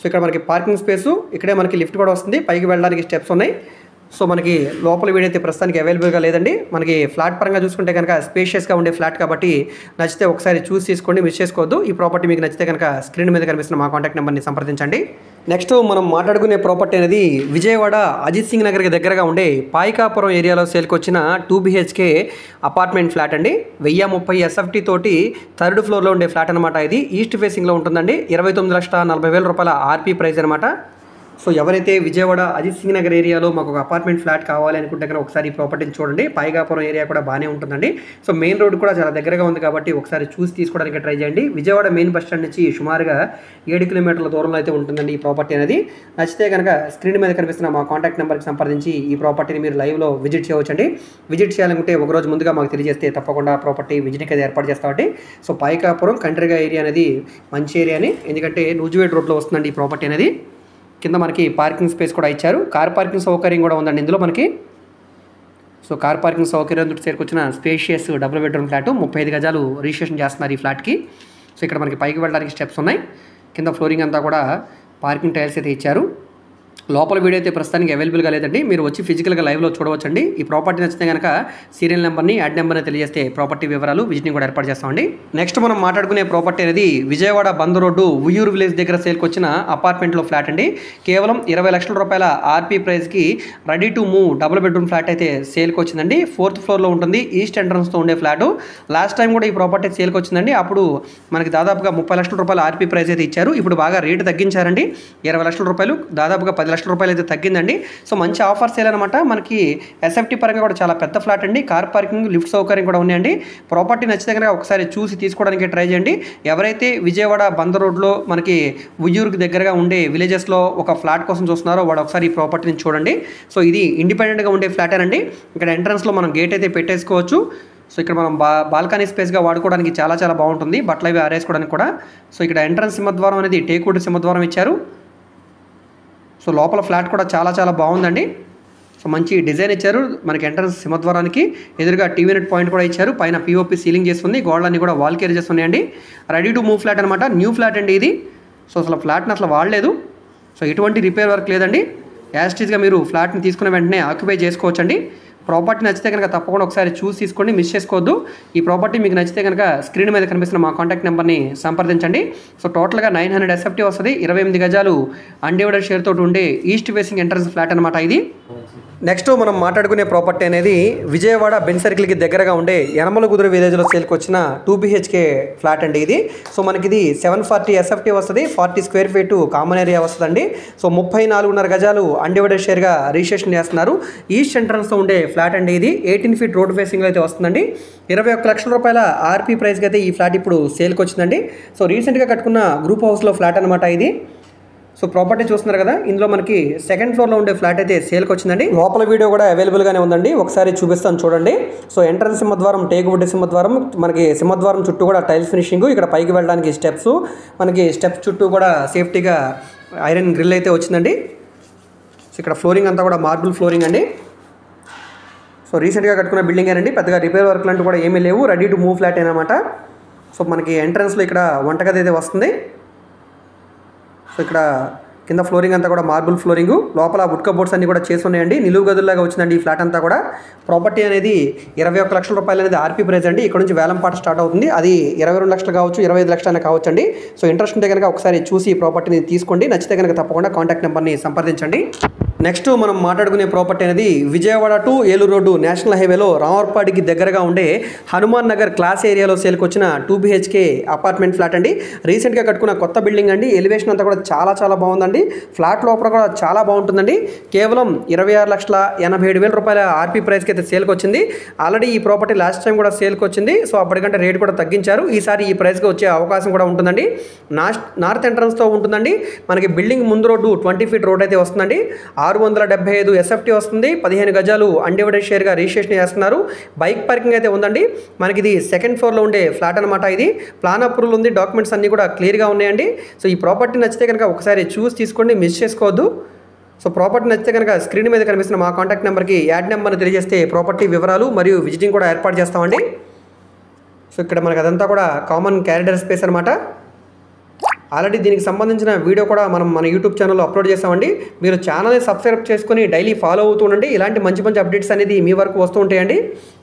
So ఇక్కడ మనకి పార్కింగ్ స్పేసు, ఇక్కడే మనకి లిఫ్ట్ కూడా వస్తుంది, పైకి వెళ్ళడానికి స్టెప్స్ ఉన్నాయి. సో మనకి లోపల వీడైతే ప్రస్తుతానికి అవైలబుల్గా లేదండి. మనకి ఫ్లాట్ పరంగా చూసుకుంటే కనుక స్పేషియస్గా ఉండే ఫ్లాట్ కాబట్టి నచ్చితే ఒకసారి చూసి తీసుకోండి, మిస్ చేసుకోవద్దు. ఈ ప్రాపర్టీ మీకు నచ్చితే కనుక స్క్రీన్ మీద కనిపిస్తున్న మా కాంటాక్ట్ నెంబర్ని సంప్రదించండి. నెక్స్ట్ మనం మాట్లాడుకునే ప్రాపర్టీ అనేది విజయవాడ అజిత్ సింగ్ నగర్కి దగ్గరగా ఉండే పాయికాపురం ఏరియాలో సేల్కి వచ్చిన 2 BHK అపార్ట్మెంట్ ఫ్లాట్ అండి. 1030 ఎస్ఎఫ్టీ తోటి థర్డ్ ఫ్లోర్లో ఉండే ఫ్లాట్ అనమాట. ఇది ఈస్ట్ ఫేసింగ్లో ఉంటుందండి. 29,40,000 రూపాయల ఆర్పీ ప్రైస్ అనమాట. సో ఎవరైతే విజయవాడ అజిత్ సింగ్ నగర్ ఏరియాలో మాకు ఒక అపార్ట్మెంట్ ఫ్లాట్ కావాలి అనుకుంటే కనుక ఒకసారి ఈ ప్రాపర్టీని చూడండి. పాయికాపురం ఏరియా కూడా బాగానే ఉంటుందండి. సో మెయిన్ రోడ్ కూడా చాలా దగ్గరగా ఉంది కాబట్టి ఒకసారి చూసి తీసుకోవడానికి ట్రై చేయండి. విజయవాడ మెయిన్ బస్ స్టాండ్ నుంచి సుమారుగా 7 కిలోమీటర్ల దూరంలో అయితే ఉంటుందండి ఈ ప్రాపర్టీ అనేది. నచ్చితే కనుక స్క్రీన్ మీద కనిపిస్తున్న మా కాంటాక్ట్ నెంబర్కి సంప్రదించి ఈ ప్రాపర్టీని మీరు లైవ్లో విజిట్ చేయవచ్చండి. విజిట్ చేయాలనుకుంటే ఒకరోజు ముందుగా మాకు తెలియజేస్తే తప్పకుండా ప్రాపర్టీ విజిటింగ్ అయితే ఏర్పాటు చేస్తామండి. సో పాయికాపురం కంట్రీగా ఏరియా అనేది మంచి ఏరియాని, ఎందుకంటే నూజివేడ్ రోడ్లో వస్తుందండి ఈ ప్రాపర్టీ అనేది. కింద మనకి పార్కింగ్ స్పేస్ కూడా ఇచ్చారు, కార్ పార్కింగ్ సౌకర్యం కూడా ఉందండి ఇందులో మనకి. సో కార్ పార్కింగ్ సౌకర్యంతో చేరుకొచ్చిన స్పేషియస్ డబుల్ బెడ్రూమ్ ఫ్లాట్ 35 గజాలు రిజిస్ట్రేషన్ చేస్తున్నారు ఈ ఫ్లాట్కి. సో ఇక్కడ మనకి పైకి వెళ్ళడానికి స్టెప్స్ ఉన్నాయి. కింద ఫ్లోరింగ్ అంతా కూడా పార్కింగ్ టైల్స్ అయితే ఇచ్చారు. లోపల వీడియో అయితే ప్రస్తుతానికి అవైలబుల్గా లేదండి, మీరు వచ్చి ఫిజికల్గా లైవ్లో చూడవచ్చండి. ఈ ప్రాపర్టీ నచ్చితే కనుక సీరియల్ నెంబర్ని యాడ్ నెంబర్ని తెలియజేస్తే ప్రాపర్టీ వివరాలు విజిటింగ్ కూడా ఏర్పాటు చేస్తామండి. నెక్స్ట్ మనం మాట్లాడుకునే ప్రాపర్టీ అనేది విజయవాడ బంద్ రోడ్డు ఉయ్యూరు విలేజ్ దగ్గర సేల్కి వచ్చిన అపార్ట్మెంట్లో ఫ్లాట్ అండి. కేవలం 20 లక్షల రూపాయల ఆర్పీ ప్రైస్కి ready to move double bedroom flat అయితే సేల్కి వచ్చిందండి. 4th ఫ్లోర్లో ఉంటుంది, ఈస్ట్ ఎంట్రన్స్తో ఉండే ఫ్లాట్. లాస్ట్ టైం కూడా ఈ ప్రాపర్టీ సేల్కి వచ్చిందండి. అప్పుడు మనకి దాదాపుగా 30 లక్షల రూపాయల ఆర్పీ ప్రైస్ అయితే ఇచ్చారు. ఇప్పుడు బాగా రేటు తగ్గించారండి. 20 లక్షల రూపాయలు దాదాపుగా 10 లక్షల రూపాయలు అయితే తగ్గిందండి. సో మంచి ఆఫర్ సేల్ అనమాట. మనకి ఎస్ఎఫ్టీ పరంగా కూడా చాలా పెద్ద ఫ్లాట్ అండి. కార్ పార్కింగ్, లిఫ్ట్ సౌకర్యం కూడా ఉన్నాయండి. ప్రాపర్టీ నచ్చితే కనుక ఒకసారి చూసి తీసుకోవడానికి ట్రై చేయండి. ఎవరైతే విజయవాడ బందర్ రోడ్లో మనకి ఉయ్యూరుకి దగ్గరగా ఉండే విలేజెస్లో ఒక ఫ్లాట్ కోసం చూస్తున్నారో వాడు ఒకసారి ఈ ప్రాపర్టీని చూడండి. సో ఇది ఇండిపెండెంట్గా ఉండే ఫ్లాటేనండి. ఇక్కడ ఎంట్రన్స్లో మనం గేట్ అయితే పెట్టేసుకోవచ్చు. సో ఇక్కడ మనం బాల్కనీ స్పేస్గా వాడుకోవడానికి చాలా చాలా బాగుంటుంది, బట్టలు అవి ఆరేసుకోవడానికి కూడా. సో ఇక్కడ ఎంట్రన్స్ సింహద్వారం అనేది టేక్వుడ్ సింహద్వారం ఇచ్చారు. సో లోపల ఫ్లాట్ కూడా చాలా చాలా బాగుందండి. సో మంచి డిజైన్ ఇచ్చారు. మనకి ఎంట్రన్స్ సింహద్వారానికి ఎదురుగా టీవీ నెట్ పాయింట్ కూడా ఇచ్చారు. పైన పిఓపి సీలింగ్ చేస్తుంది, గోడలన్నీ కూడా వాల్ కేర్ చేస్తున్నాయండి. రెడీ టు మూవ్ ఫ్లాట్ అనమాట, న్యూ ఫ్లాట్ అండి ఇది. సో అసలు ఫ్లాట్ని అసలు వాడలేదు. సో ఎటువంటి రిపేర్ వర్క్ లేదండి. యాస్టీస్గా మీరు ఫ్లాట్ని తీసుకున్న వెంటనే ఆక్యుపై చేసుకోవచ్చండి. ప్రాపర్టీ నచ్చితే కనుక తప్పకుండా ఒకసారి చూసి తీసుకోండి, మిస్ చేసుకోవద్దు. ఈ ప్రాపర్టీ మీకు నచ్చితే కనుక స్క్రీన్ మీద కనిపిస్తున్న మా కాంటాక్ట్ నెంబర్ని సంప్రదించండి. సో టోటల్గా 900 ఎస్ఎఫ్టీ వస్తుంది. 28 గజాలు అన్డివైడెడ్ షేర్ తోటి ఉండే ఈస్ట్ ఫేసింగ్ ఎంట్రన్స్ ఫ్లాట్ అనమాట ఇది. నెక్స్ట్ మనం మాట్లాడుకునే ప్రాపర్టీ అనేది విజయవాడ బెన్ సర్కిల్కి దగ్గరగా ఉండే యనమలకుదురు విలేజ్లో సేల్కి వచ్చిన 2 BHK ఫ్లాట్ అండి ఇది. సో మనకి ఇది 740 ఎస్ఎఫ్టీ వస్తుంది, 40 స్క్వేర్ ఫీట్ కామన్ ఏరియా వస్తుందండి. సో 34.5 గజాలు అన్డివైడెడ్ షేర్గా రిజిస్ట్రేషన్ చేస్తున్నారు. ఈస్ట్ ఎంట్రన్స్తో ఉండే ఫ్లాట్ అండి ఇది. 18 ఫీట్ రోడ్ ఫేసింగ్లో అయితే వస్తుందండి. 21 లక్షల రూపాయల ఆర్పీ ప్రైస్కి అయితే ఈ ఫ్లాట్ ఇప్పుడు సేల్కి వచ్చిందండి. సో రీసెంట్గా కట్టుకున్న గ్రూప్ హౌస్లో ఫ్లాట్ అనమాట ఇది. సో ప్రాపర్టీ చూస్తున్నారు కదా, ఇందులో మనకి 2nd ఫ్లోర్లో ఉండే ఫ్లాట్ అయితే సేల్కి వచ్చిందండి. లోపల వీడియో కూడా అవైలబుల్గానే ఉందండి, ఒకసారి చూపిస్తాను చూడండి. సో ఎంట్రన్స్ సింహద్వారం టేక్వుడ్ సింహద్వారం, మనకి సింహద్వారం చుట్టూ కూడా టైల్స్ ఫినిషింగ్. ఇక్కడ పైకి వెళ్ళడానికి స్టెప్స్, మనకి స్టెప్స్ చుట్టూ కూడా సేఫ్టీగా ఐరన్ గ్రిల్ అయితే వచ్చిందండి. సో ఇక్కడ ఫ్లోరింగ్ అంతా కూడా మార్బుల్ ఫ్లోరింగ్ అండి. సో రీసెంట్గా కట్టుకున్న బిల్డింగ్ అండి, పెద్దగా రిపేర్ వర్క్ లాంటివి కూడా ఏమీ లేవు, రెడీ టు మూవ్ ఫ్లాట్ అనమాట. సో మనకి ఎంట్రన్స్లో ఇక్కడ వంటగది అయితే వస్తుంది. సో ఇక్కడ కింద ఫ్లోరింగ్ అంతా కూడా మార్బుల్ ఫ్లోరింగ్, లోపల వుడ్ కబోర్డ్స్ అన్ని కూడా చేసి ఉన్నాయండి. నిలువు గదుల్లాగా వచ్చిందండి ఈ ఫ్లాట్ అంతా కూడా. ప్రాపర్టీ అనేది 21 లక్షల రూపాయలు అనేది ఆర్పీ ప్రైస్ అండి. ఇక్కడ నుంచి వేలం పాట స్టార్ట్ అవుతుంది. అది 22 లక్షలు కావచ్చు, 25 లక్షలు కావచ్చు అండి. సో ఇంట్రెస్ట్ ఉంటే కనుక ఒకసారి చూసి ఈ ప్రాపర్టీని తీసుకోండి. నచ్చితే కనుక తప్పకుండా కాంటాక్ట్ నెంబర్ని సంప్రదించండి. నెక్స్ట్ మనం మాట్లాడుకునే ప్రాపర్టీ అనేది Vijayawada to Eluru road national హైవేలో రామర్పాడికి దగ్గరగా ఉండే హనుమాన్ నగర్ క్లాస్ ఏరియాలో సేల్కి వచ్చిన 2 BHK అపార్ట్మెంట్ ఫ్లాట్ అండి. రీసెంట్గా కట్టుకున్న కొత్త బిల్డింగ్ అండి. ఎలివేషన్ అంతా కూడా చాలా చాలా బాగుందండి. ఫ్లాట్ లోపల కూడా చాలా బాగుంటుందండి. కేవలం 26,87,000 రూపాయల ఆర్పీ ప్రైస్కి అయితే సేల్కి వచ్చింది. ఆల్రెడీ ఈ ప్రాపర్టీ లాస్ట్ టైం కూడా సేల్కి వచ్చింది. సో అప్పటికంటే రేట్ కూడా తగ్గించారు. ఈసారి ఈ ప్రైస్కి వచ్చే అవకాశం కూడా ఉంటుందండి. నార్త్ ఎంట్రన్స్తో ఉంటుందండి. మనకి బిల్డింగ్ ముందు రోడ్డు 20 ఫీట్ రోడ్ అయితే వస్తుందండి. 675 ఎస్ఎఫ్టీ వస్తుంది. 15 గజాలు అన్డివైడెడ్ షేర్గా రిజిస్ట్రేషన్ చేస్తున్నారు. బైక్ పార్కింగ్ అయితే ఉందండి. మనకి ఇది 2nd ఫ్లోర్లో ఉండే ఫ్లాట్ అనమాట ఇది. ప్లాన్ అప్రూవల్ ఉంది, డాక్యుమెంట్స్ అన్నీ కూడా క్లియర్గా ఉన్నాయండి. సో ఈ ప్రాపర్టీ నచ్చితే కనుక ఒకసారి చూసి తీసుకోండి, మిస్ చేసుకోవద్దు. సో ప్రాపర్టీ నచ్చితే కనుక స్క్రీన్ మీద కనిపిస్తున్న మా కాంటాక్ట్ నెంబర్కి యాడ్ నెంబర్ని తెలియజేస్తే ప్రాపర్టీ వివరాలు మరియు విజిటింగ్ కూడా ఏర్పాటు చేస్తామండి. సో ఇక్కడ మనకి అదంతా కూడా కామన్ క్యారిడర్ స్పేస్ అనమాట. ఆల్రెడీ దీనికి సంబంధించిన వీడియో కూడా మనం మన యూట్యూబ్ ఛానల్లో అప్లోడ్ చేస్తామండి. మీరు ఛానల్ని సబ్స్క్రైబ్ చేసుకుని డైలీ ఫాలో అవుతూ ఉండండి. ఇలాంటి మంచి మంచి అప్డేట్స్ అనేది మీ వరకు వస్తూ ఉంటాయండి.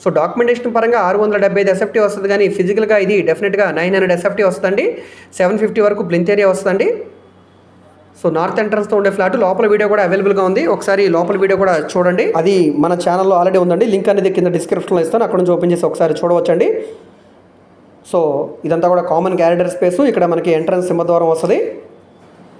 సో డాక్యుమెంటేషన్ పరంగా 675 ఎస్ఎఫ్టీ వస్తుంది, కానీ ఫిజికల్గా ఇది డెఫినెట్గా 900 ఎస్ఎఫ్టీ వస్తుందండి. 750 వరకు ప్లింత్ ఏరియా వస్తుందండి. సో నార్త్ ఎంట్రన్స్తో ఉండే ఫ్లాట్ లోపల వీడియో కూడా అవైలబుల్గా ఉంది. ఒకసారి లోపల వీడియో కూడా చూడండి. అది మన ఛానల్లో ఆల్రెడీ ఉందండి. లింక్ అనేది కింద డిస్క్రిప్షన్లో ఇస్తాను, అక్కడ నుంచి ఓపెన్ చేసి ఒకసారి చూడవచ్చండి. సో ఇదంతా కూడా కామన్ క్యారిడర్ స్పేసు. ఇక్కడ మనకి ఎంట్రన్స్ సింహద్వారం వస్తుంది.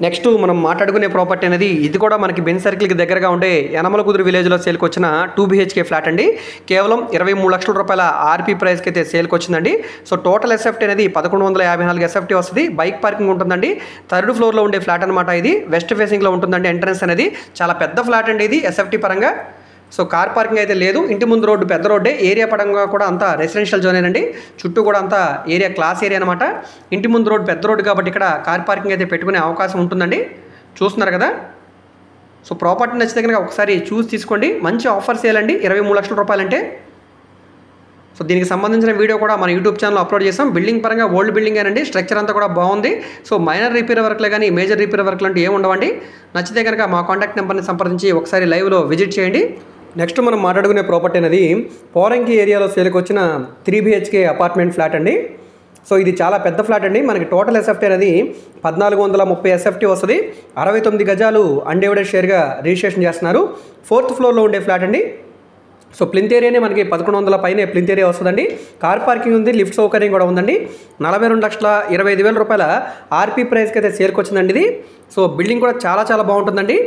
నెక్స్ట్ మనం మాట్లాడుకునే ప్రాపర్టీ అనేది ఇది కూడా మనకి బెన్ సర్కిల్కి దగ్గరగా ఉండే యనమలకుదురు విలేజ్లో సేల్కి వచ్చిన 2 BHK ఫ్లాట్ అండి. కేవలం 23 లక్షల రూపాయల ఆర్పీ ప్రైస్కి అయితే సేల్కి వచ్చిందండి. సో టోటల్ ఎస్ఎఫ్టీ అనేది 1154 ఎస్ఎఫ్టీ వస్తుంది. బైక్ పార్కింగ్ ఉంటుందండి. 3rd ఫ్లోర్లో ఉండే ఫ్లాట్ అనమాట ఇది. వెస్ట్ ఫేసింగ్లో ఉంటుందండి. ఎంట్రన్స్ అనేది చాలా పెద్ద ఫ్లాట్ అండి ఇది ఎస్ఎఫ్టీ పరంగా. సో కార్ పార్కింగ్ అయితే లేదు. ఇంటి ముందు రోడ్డు పెద్ద రోడ్డే. ఏరియా పరంగా కూడా అంతా రెసిడెన్షియల్ జోనేనండి. చుట్టూ కూడా అంతా ఏరియా క్లాస్ ఏరియా అనమాట. ఇంటి ముందు రోడ్డు పెద్ద రోడ్డు కాబట్టి ఇక్కడ కార్ పార్కింగ్ అయితే పెట్టుకునే అవకాశం ఉంటుందండి. చూస్తున్నారు కదా. సో ప్రాపర్టీ నచ్చితే కనుక ఒకసారి చూసి తీసుకోండి. మంచి ఆఫర్ సేల్ అండి, 23 లక్షల రూపాయలంటే. సో దీనికి సంబంధించిన వీడియో కూడా మన యూట్యూబ్ ఛానల్ అప్లోడ్ చేసాం. బిల్డింగ్ పరంగా ఓల్డ్ బిల్డింగ్ అండి, స్ట్రక్చర్ అంతా కూడా బాగుంది. సో మైనర్ రిపేర్ వర్క్లే కానీ మేజర్ రిపేర్ వర్క్లు అంటే ఏమి ఉండవండి. నచ్చితే కనుక మా కాంటాక్ట్ నెంబర్ని సంప్రదించి ఒకసారి లైవ్లో విజిట్ చేయండి. నెక్స్ట్ మనం మాట్లాడుకునే ప్రాపర్టీ అనేది పోరంకి ఏరియాలో సేల్కి వచ్చిన 3 BHK అపార్ట్మెంట్ ఫ్లాట్ అండి. సో ఇది చాలా పెద్ద ఫ్లాట్ అండి. మనకి టోటల్ ఎస్ఎఫ్టీ అనేది 1430 ఎస్ఎఫ్టీ వస్తుంది. 69 గజాలు అన్డివైడెడ్ షేర్గా రిజిస్ట్రేషన్ చేస్తున్నారు. 4th ఫ్లోర్లో ఉండే ఫ్లాట్ అండి. సో ప్లింత్ ఏరియానే మనకి 1100 పైనే ప్లింత్ ఏరియా వస్తుందండి. కార్ పార్కింగ్ ఉంది, లిఫ్ట్ సౌకర్యం కూడా ఉందండి. 42,25,000 రూపాయల ఆర్పీ ప్రైస్కి అయితే సేల్కి వచ్చిందండి ఇది. సో బిల్డింగ్ కూడా చాలా చాలా బాగుంటుందండి.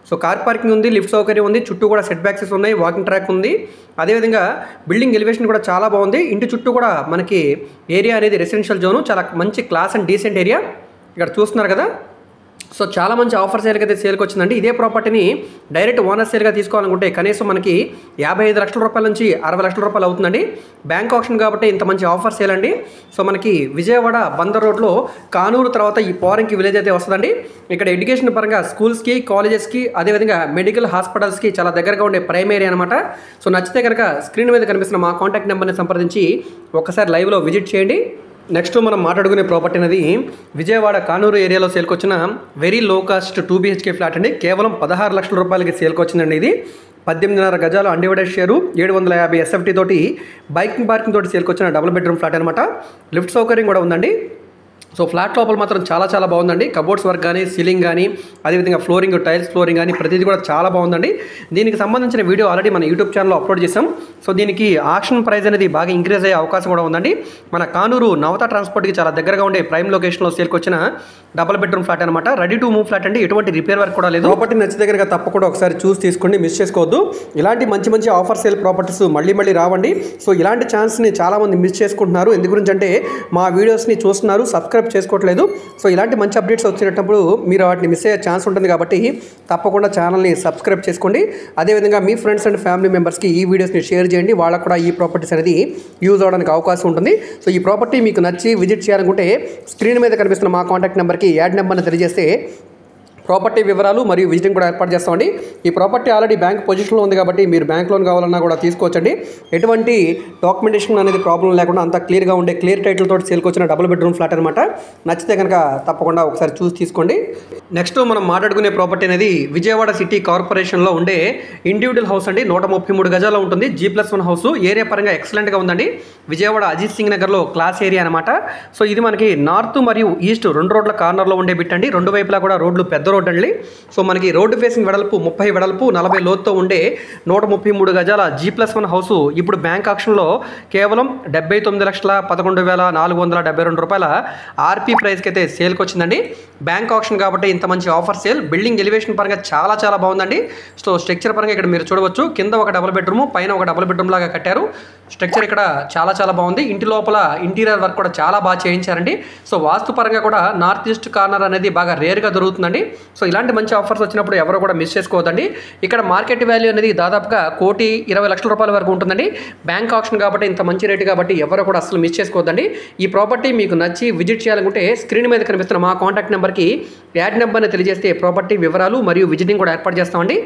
సో కార్ పార్కింగ్ ఉంది, లిఫ్ట్ సౌకర్యం ఉంది, చుట్టూ కూడా సెట్ బ్యాక్సెస్ ఉన్నాయి, వాకింగ్ ట్రాక్ ఉంది. అదేవిధంగా బిల్డింగ్ ఎలివేషన్ కూడా చాలా బాగుంది. ఇంటి చుట్టూ కూడా మనకి ఏరియా అనేది రెసిడెన్షియల్ జోను, చాలా మంచి క్లాస్ అండ్ డీసెంట్ ఏరియా. ఇక్కడ చూస్తున్నారు కదా. సో చాలా మంచి ఆఫర్ సేల్కి అయితే సేల్కి వచ్చిందండి. ఇదే ప్రాపర్టీని డైరెక్ట్ ఓనర్ సేల్గా తీసుకోవాలనుకుంటే కనీసం మనకి 55 లక్షల రూపాయల నుంచి 60 లక్షల రూపాయలు అవుతుందండి. బ్యాంక్ ఆప్షన్ కాబట్టి ఇంత మంచి ఆఫర్ సేల్ అండి. సో మనకి విజయవాడ బందర్ రోడ్లో కానూరు తర్వాత ఈ పోరంకి విలేజ్ అయితే వస్తుందండి. ఇక్కడ ఎడ్యుకేషన్ పరంగా స్కూల్స్కి, కాలేజెస్కి, అదేవిధంగా మెడికల్ హాస్పిటల్స్కి చాలా దగ్గరగా ఉండే ప్రైమ్ ఏరియా అనమాట. సో నచ్చితే కనుక స్క్రీన్ మీద కనిపిస్తున్న మా కాంటాక్ట్ నెంబర్ని సంప్రదించి ఒకసారి లైవ్లో విజిట్ చేయండి. నెక్స్ట్ మనం మాట్లాడుకునే ప్రాపర్టీ అనేది విజయవాడ కానూరు ఏరియాలో సేల్కి వచ్చిన very low cost 2 BHK flat అండి. కేవలం 16 లక్షల రూపాయలకి సేల్కి వచ్చిందండి. ఇది 18.5 గజాలు అన్డివైడెడ్ షేరు, 750 ఎస్ఎఫ్టీ తోటి బైకింగ్ పార్కింగ్ తోటి సేల్కి వచ్చిన డబుల్ బెడ్రూమ్ ఫ్లాట్ అనమాట. లిఫ్ట్ సౌకర్యం కూడా ఉందండి. సో ఫ్లాట్ లోపల మాత్రం చాలా చాలా బాగుందండి. కబోర్డ్స్ వర్క్ కానీ, సీలింగ్ కానీ, అదేవిధంగా ఫ్లోరింగ్, టైల్స్ ఫ్లోరింగ్ కానీ ప్రతిదీ కూడా చాలా బాగుందండి. దీనికి సంబంధించిన వీడియో ఆల్రెడీ మన యూట్యూబ్ ఛానల్లో అప్లోడ్ చేసాం. సో దీనికి ఆక్షన్ ప్రైస్ అనేది బాగా ఇంక్రీజ్ అయ్యే అవకాశం కూడా ఉందండి. మన కానూరు నవత ట్రాన్స్పోర్ట్కి చాలా దగ్గరగా ఉండే ప్రైమ్ లొకేషన్లో సేల్కి వచ్చిన డబుల్ బెడ్రూమ్ ఫ్లాట్ అనమాట. రెడీ టు మూవ్ ఫ్లాట్ అండి, ఎటువంటి రిపేర్ వర్క్ కూడా లేదు. ప్రాపర్టీ నచ్చిన దగ్గర తప్పకుండా ఒకసారి చూసి తీసుకోండి, మిస్ చేసుకోవద్దు. ఇలాంటి మంచి మంచి ఆఫర్ సేల్ ప్రాపర్టీస్ మళ్ళీ మళ్ళీ రావండి. సో ఇలాంటి ఛాన్స్ని చాలామంది మిస్ చేసుకుంటున్నారు. ఎందు గురించి అంటే మా వీడియోస్ని చూస్తున్నారు, సబ్స్క్రైబ్ చేసుకోవట్లేదు. సో ఇలాంటి మంచి అప్డేట్స్ వచ్చినప్పుడు మీరు వాటిని మిస్ అయ్యే ఛాన్స్ ఉంటుంది కాబట్టి తప్పకుండా ఛానల్ని సబ్స్క్రైబ్ చేసుకోండి. అదేవిధంగా మీ ఫ్రెండ్స్ అండ్ ఫ్యామిలీ మెంబర్స్కి ఈ వీడియోస్ని షేర్ చేయండి. వాళ్ళకు కూడా ఈ ప్రాపర్టీస్ అనేది యూజ్ అవడానికి అవకాశం ఉంటుంది. సో ఈ ప్రాపర్టీ మీకు నచ్చి విజిట్ చేయాలనుకుంటే స్క్రీన్ మీద కనిపిస్తున్న మా కాంటాక్ట్ నెంబర్కి యాడ్ నెంబర్ని తెలియజేస్తే ప్రాపర్టీ వివరాలు మరియు విజిటింగ్ కూడా ఏర్పాటు చేస్తామండి. ఈ ప్రాపర్టీ ఆల్రెడీ బ్యాంక్ పొజిషన్లో ఉంది కాబట్టి మీరు బ్యాంక్ లోన్ కావాలన్నా కూడా తీసుకోవచ్చండి. ఎటువంటి డాక్యుమెంటేషన్ అనేది ప్రాబ్లం లేకుండా అంతా క్లియర్గా ఉండే క్లియర్ టైటిల్ తోటి సేల్కి వచ్చిన డబుల్ బెడ్రూమ్ ఫ్లాట్ అనమాట. నచ్చితే కనుక తప్పకుండా ఒకసారి చూసి తీసుకోండి. నెక్స్ట్ మనం మాట్లాడుకునే ప్రాపర్టీ అనేది విజయవాడ సిటీ కార్పొరేషన్లో ఉండే ఇండివిజువల్ హౌస్ అండి. 133 గజాల్లో ఉంటుంది. G+1 house. ఏరియా పరంగా ఎక్సలెంట్గా ఉందండి. విజయవాడ అజిత్ సింగ్ నగర్లో క్లాస్ ఏరియా అనమాట. సో ఇది మనకి నార్త్ మరియు ఈస్ట్ 2 రోడ్ల కార్నర్లో ఉండే బిట్ అండి. 2 వైపులా కూడా రోడ్లు పెద్ద రోడ్ అండి. సో మనకి రోడ్డు ఫేసింగ్ వెడల్పు 30 వెడల్పు 40 లోతుతో ఉండే 133 గజాల G+1 హౌస్ ఇప్పుడు బ్యాంక్ ఆక్షన్లో కేవలం 79,11,472 రూపాయల ఆర్పీ ప్రైస్కి అయితే సేల్కి వచ్చిందండి. బ్యాంక్ ఆక్షన్ కాబట్టి ఇంత మంచి ఆఫర్ సేల్. బిల్డింగ్ ఎలివేషన్ పరంగా చాలా చాలా బాగుందండి. సో స్ట్రక్చర్ పరంగా ఇక్కడ మీరు చూడవచ్చు, కింద ఒక డబుల్ బెడ్రూమ్, పైన ఒక డబుల్ బెడ్రూమ్ లాగా కట్టారు. స్ట్రక్చర్ ఇక్కడ చాలా చాలా బాగుంది. ఇంటి లోపల ఇంటీరియర్ వర్క్ కూడా చాలా బాగా చేయించారండి. సో వాస్తు పరంగా కూడా నార్త్ ఈస్ట్ కార్నర్ అనేది బాగా రేర్గా దొరుకుతుందండి. సో ఇలాంటి మంచి ఆఫర్స్ వచ్చినప్పుడు ఎవరు కూడా మిస్ చేసుకోవద్దండి. ఇక్కడ మార్కెట్ వాల్యూ అనేది దాదాపుగా 1,20,00,000 రూపాయల వరకు ఉంటుందండి. బ్యాంక్ ఆప్షన్ కాబట్టి ఇంత మంచి రేటు కాబట్టి ఎవరు కూడా అసలు మిస్ చేసుకోవద్దండి. ఈ ప్రాపర్టీ మీకు నచ్చి విజిట్ చేయాలనుకుంటే స్క్రీన్ మీద కనిపిస్తున్న మా కాంటాక్ట్ నెంబర్కి యాడ్ నెంబర్ని తెలియజేస్తే ప్రాపర్టీ వివరాలు మరియు విజిటింగ్ కూడా ఏర్పాటు చేస్తామండి.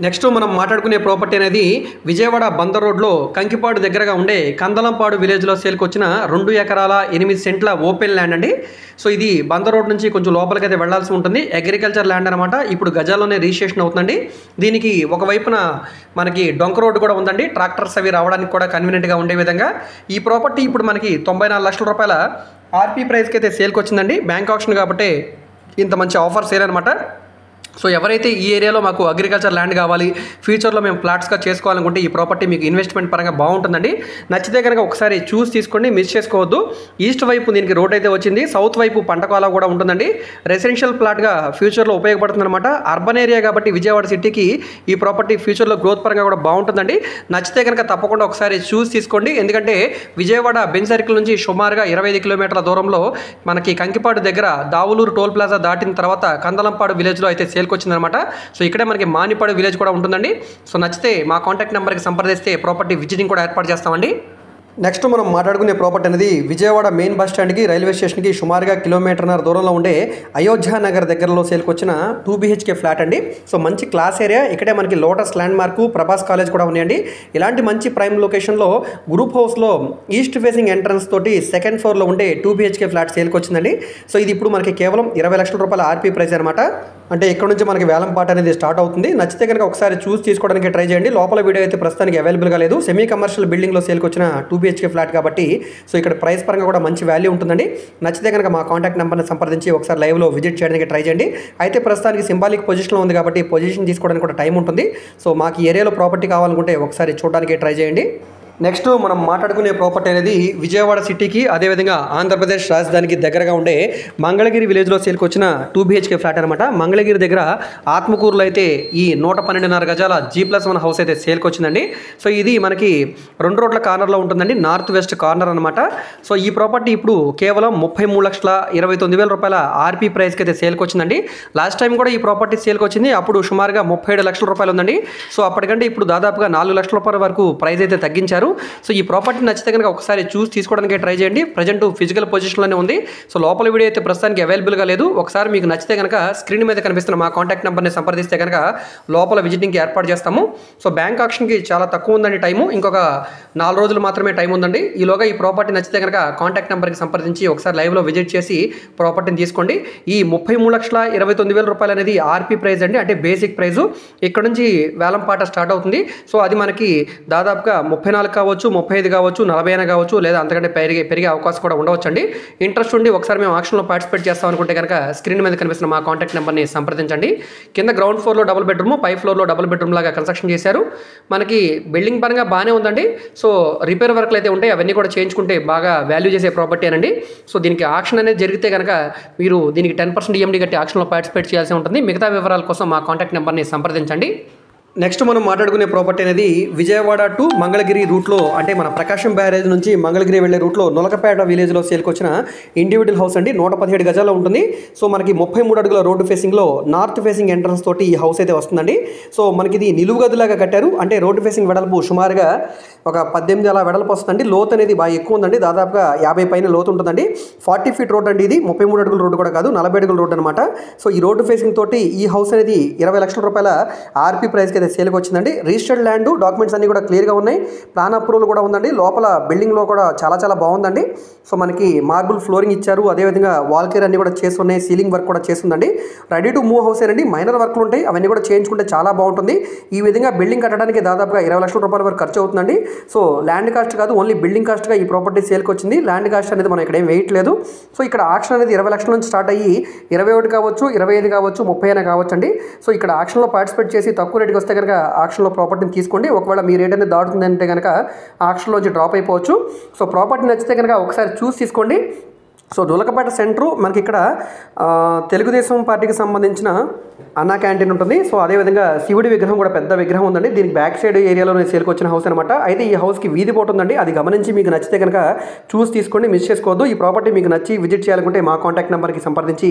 నెక్స్ట్ మనం మాట్లాడుకునే ప్రాపర్టీ అనేది విజయవాడ బందర్ రోడ్లో కంకిపాడు దగ్గరగా ఉండే కందలంపాడు విలేజ్లో సేల్కి వచ్చిన 2 ఎకరాల 8 సెంట్ల ఓపెన్ ల్యాండ్ అండి. సో ఇది బందర్ రోడ్ నుంచి కొంచెం లోపలికి అయితే వెళ్లాల్సి ఉంటుంది. అగ్రికల్చర్ ల్యాండ్ అనమాట. ఇప్పుడు గజాల్లోనే రిజిస్ట్రేషన్ అవుతుందండి. దీనికి ఒకవైపున మనకి డొంక రోడ్డు కూడా ఉందండి. ట్రాక్టర్స్ అవి రావడానికి కూడా కన్వీనియంట్గా ఉండే విధంగా ఈ ప్రాపర్టీ ఇప్పుడు మనకి 94 లక్షల రూపాయల ఆర్పీ ప్రైస్కి అయితే సేల్కి వచ్చిందండి. బ్యాంక్ ఆప్షన్ కాబట్టి ఇంత మంచి ఆఫర్ సేల్ అనమాట. సో ఎవరైతే ఈ ఏరియాలో మాకు అగ్రికల్చర్ ల్యాండ్ కావాలి, ఫ్యూచర్లో మేము ఫ్లాట్స్గా చేసుకోవాలనుకుంటే ఈ ప్రాపర్టీ మీకు ఇన్వెస్ట్మెంట్ పరంగా బాగుంటుందండి. నచ్చితే కనుక ఒకసారి చూసి తీసుకోండి, మిస్ చేసుకోవద్దు. ఈస్ట్ వైపు దీనికి రోడ్ అయితే వచ్చింది. సౌత్ వైపు పంట కాలువ కూడా ఉంటుందండి. రెసిడెన్షియల్ ప్లాట్గా ఫ్యూచర్లో ఉపయోగపడుతుంది అనమాట. అర్బన్ ఏరియా కాబట్టి విజయవాడ సిటీకి ఈ ప్రాపర్టీ ఫ్యూచర్లో గ్రోత్ పరంగా కూడా బాగుంటుందండి. నచ్చితే కనుక తప్పకుండా ఒకసారి చూసి తీసుకోండి. ఎందుకంటే విజయవాడ బెంజ్ సర్కిల్ నుంచి సుమారుగా 25 కిలోమీటర్ల దూరంలో మనకి కంకిపాడు దగ్గర దావులూరు టోల్ ప్లాజా దాటిన తర్వాత కందలంపాడు విలేజ్లో అయితే వచ్చిందనమాట. సో ఇక్కడే మనకి మానిపాడు విలేజ్ కూడా ఉంటుందండి. సో నచ్చితే మా కాంటాక్ట్ నెంబర్కి సంప్రదిస్తే ప్రాపర్టీ విజిటింగ్ కూడా ఏర్పాటు చేస్తామండి. నెక్స్ట్ మనం మాట్లాడుకునే ప్రాపర్టీ అనేది విజయవాడ మెయిన్ బస్ స్టాండ్కి రైల్వే స్టేషన్కి సుమారుగా కిలోమీటర్న్నర దూరంలో ఉండే అయోధ్య నగర్ దగ్గరలో సేల్కి వచ్చిన 2 BHK ఫ్లాట్ అండి. సో మంచి క్లాస్ ఏరియా, ఇక్కడే మనకి lotus land mark, Prabhas college కూడా ఉన్నాయండి. ఇలాంటి మంచి ప్రైమ్ లొకేషన్లో గ్రూప్ హౌస్లో ఈస్ట్ ఫేసింగ్ ఎంట్రన్స్ తోటి సెకండ్ ఫ్లోర్లో ఉండే 2 BHK ఫ్లాట్ సేల్కి వచ్చిందండి. సో ఇది ఇప్పుడు మనకి కేవలం 20 లక్షల రూపాయల ఆర్పీ ప్రైస్ అనమాట. అంటే ఇక్కడ నుంచి మనకి వేలం పాట అనేది స్టార్ట్ అవుతుంది. నచ్చితే కనుక ఒకసారి చూసి తీసుకోవడానికి ట్రై చేయండి. లోపల వీడియో అయితే ప్రస్తుతానికి అవైలబుల్గా లేదు. సెమీ కమర్షియల్ బిల్డింగ్లో సేల్కి వచ్చిన 2 BHK ఫ్లాట్ కాబట్టి సో ఇక్కడ ప్రైస్ పరంగా కూడా మంచి వాల్యూ ఉంటుందండి. నచ్చితే కనుక మా కాంటాక్ట్ నెంబర్ని సంప్రదించి ఒకసారి లైవ్లో విజిట్ చేయడానికి ట్రై చేయండి. అయితే ప్రస్తుతానికి సింబాలిక్ పొజిషన్లో ఉంది కాబట్టి పొజిషన్ తీసుకోవడానికి కూడా టైం ఉంటుంది. సో మాకు ఈ ఏరియాలో ప్రాపర్టీ కావాలనుకుంటే ఒకసారి చూడడానికి ట్రై చేయండి. నెక్స్ట్ మనం మాట్లాడుకునే ప్రాపర్టీ అనేది విజయవాడ సిటీకి అదేవిధంగా ఆంధ్రప్రదేశ్ రాజధానికి దగ్గరగా ఉండే మంగళగిరి విలేజ్లో సేల్కి వచ్చిన 2 BHK ఫ్లాట్ అనమాట. మంగళగిరి దగ్గర ఆత్మకూరులో అయితే ఈ 112.5 గజాల G+1 హౌస్ అయితే సేల్కి వచ్చిందండి. సో ఇది మనకి 2 రోడ్ల కార్నర్లో ఉంటుందండి, నార్త్ వెస్ట్ కార్నర్ అనమాట. సో ఈ ప్రాపర్టీ ఇప్పుడు కేవలం 33,29,000 రూపాయల ఆర్పీ ప్రైస్కి అయితే సేల్కి వచ్చిందండి. లాస్ట్ టైం కూడా ఈ ప్రాపర్టీ సేల్కి వచ్చింది, అప్పుడు సుమారుగా 37 లక్షల రూపాయలు ఉందండి. సో అప్పటికంటే ఇప్పుడు దాదాపుగా 4 లక్షల రూపాయల వరకు ప్రైస్ అయితే తగ్గించారు. సో ఈ ప్రాపర్టీ నచ్చితే కనుక ఒకసారి చూసి తీసుకోవడానికి ట్రై చేయండి. ప్రజెంట్ ఫిజికల్ పొజిషన్లోనే ఉంది. సో లోపల వీడియో అయితే ప్రస్తుతానికి అవైలబుల్గా లేదు. ఒకసారి మీకు నచ్చితే కనుక స్క్రీన్ మీద కనిపిస్తున్న మా కాంటాక్ట్ నెంబర్ని సంప్రదిస్తే కనుక లోపల విజిటింగ్కి ఏర్పాటు చేస్తాము. సో బ్యాంక్ ఆక్షన్కి చాలా తక్కువ ఉందండి టైము, ఇంకొక 4 రోజులు మాత్రమే టైం ఉందండి. ఈలోగా ఈ ప్రాపర్టీ నచ్చితే కనుక కాంటాక్ట్ నెంబర్కి సంప్రదించి ఒకసారి లైవ్లో విజిట్ చేసి ప్రాపర్టీని తీసుకోండి. ఈ 33,29,000 రూపాయలు అనేది ఆర్పీ ప్రైస్ అండి, అంటే బేసిక్ ప్రైజు. ఇక్కడ నుంచి వేలం పాట స్టార్ట్ అవుతుంది. సో అది మనకి దాదాపుగా 34 కావచ్చు, 35 కావచ్చు, 40 కావచ్చు, లేదా అంతకంటే పెరిగే అవకాశం కూడా ఉండవచ్చు అండి. ఇంట్రెస్ట్ ఉండి ఒకసారి మేము ఆక్షన్లో పార్టిసిపేట్ చేస్తాం అనుకుంటే కనుక స్క్రీన్ మీద కనిపిస్తున్న మా కాంటాక్ట్ నెంబర్ని సంప్రదించండి. కింద గ్రౌండ్ ఫ్లోర్లో డబుల్ బెడ్రూమ్, పై ఫ్లోర్లో డబుల్ బెడ్రూమ్ లాగా కన్స్ట్రక్షన్ చేశారు. మనకి బిల్డింగ్ పరంగా బాగానే ఉందండి. సో రిపేర్ వర్క్లు అయితే ఉంటాయి, అవన్నీ కూడా చేయించుకుంటే బాగా వాల్యూ చేసే ప్రాపర్టీ అనండి. సో దీనికి ఆక్షన్ అనేది జరిగితే కనుక మీరు దీనికి 10% EMD కట్టి ఆక్షన్లో పార్టిసిపేట్ చేయాల్సి ఉంటుంది. మిగతా వివరాల కోసం మా కాంటాక్ట్ నెంబర్ని సంప్రదించండి. నెక్స్ట్ మనం మాట్లాడుకునే ప్రాపర్టీ అనేది విజయవాడ టు మంగళగిరి రూట్లో, అంటే మన ప్రకాశం బ్యారేజ్ నుంచి మంగళగిరి వెళ్ళే రూట్లో నొలకపేట విలేజ్లో సేల్కి వచ్చిన ఇండివిజువల్ హౌస్ అండి. 117 గజాల్లో ఉంటుంది. సో మనకి 33 అడుగుల రోడ్డు ఫేసింగ్లో నార్త్ ఫేసింగ్ ఎంట్రన్స్ తోటి ఈ హౌస్ అయితే వస్తుందండి. సో మనకి ఇది నిలువు గదిలాగా కట్టారు, అంటే రోడ్డు ఫేసింగ్ వెడల్పు సుమారుగా ఒక 18 అలా వెడల్పు వస్తుందండి. లోతు అనేది బాగా ఎక్కువ ఉందండి, దాదాపుగా 50 పైన లోతు ఉంటుందండి. 40 ఫీట్ రోడ్ అండి ఇది, 33 అడుగుల రోడ్డు కూడా కాదు, 40 అడుగుల రోడ్డు అనమాట. సో ఈ రోడ్డు ఫేసింగ్ తోటి ఈ హౌస్ అనేది 20 లక్షల రూపాయల ఆర్పీ ప్రైస్కి సేల్కి వచ్చిందండి. రిజిస్టర్డ్ ల్యాండ్, డాక్యుమెంట్స్ అన్ని కూడా క్లియర్గా ఉన్నాయి, ప్లాన్ అప్రూవల్ కూడా ఉందండి. లోపల బిల్డింగ్లో కూడా చాలా బాగుందండి. సో మనకి మార్బుల్ ఫ్లోరింగ్ ఇచ్చారు, అదేవిధంగా వాల్ కేర్ అన్ని కూడా చేసి ఉన్నాయి, సీలింగ్ వర్క్ కూడా చేస్తుందండి. రెడీ టు మూవ్ హౌస్ అండి, మైనర్ వర్క్లు ఉంటాయి, అవన్నీ కూడా చేయించుకుంటే చాలా బాగుంటుంది. ఈ విధంగా బిల్డింగ్ కట్టడానికి దాదాపుగా 20 లక్షల రూపాయల వరకు ఖర్చు అవుతుందండి. సో ల్యాండ్ కాస్ట్ కాదు, ఓన్లీ బిల్డింగ్ కాస్ట్గా ఈ ప్రాపర్టీ సేల్కి వచ్చింది. ల్యాండ్ కాస్ట్ అనేది మనం ఇక్కడ ఏం వేయట్లేదు. సో ఇక్కడ ఆక్షన్ అనేది 20 లక్షల నుంచి స్టార్ట్ అయ్యి 21 కావచ్చు, 25 కావచ్చు, 30 కావచ్చు అండి. సో ఇక్కడ ఆక్షన్లో పార్టిసిపేట్ చేసి తక్కువ రేటుకి వస్తే కనుక ఆక్షన్లో ప్రాపర్టీని తీసుకోండి. ఒకవేళ మీ రేట్ అనేది దాటుతుందంటే కనుక ఆక్షన్లోంచి డ్రాప్ అయిపోవచ్చు. సో ప్రాపర్టీ నచ్చితే కనుక ఒకసారి చూసి తీసుకోండి. సో నొలకపేట సెంటర్ మనకి ఇక్కడ తెలుగుదేశం పార్టీకి సంబంధించిన అన్నా క్యాంటీన్ ఉంటుంది. సో అదేవిధంగా శివుడి విగ్రహం కూడా పెద్ద విగ్రహం ఉందండి. దీనికి బ్యాక్ సైడ్ ఏరియాలోనే సేల్కి వచ్చిన హౌస్ అనమాట. అయితే ఈ హౌస్కి వీధి పోతుందండి, అది గమనించి మీకు నచ్చితే కనుక చూసి తీసుకోండి, మిస్ చేసుకోవద్దు. ఈ ప్రాపర్టీ మీకు నచ్చి విజిట్ చేయాలనుకుంటే మా కాంటాక్ట్ నెంబర్కి సంప్రదించి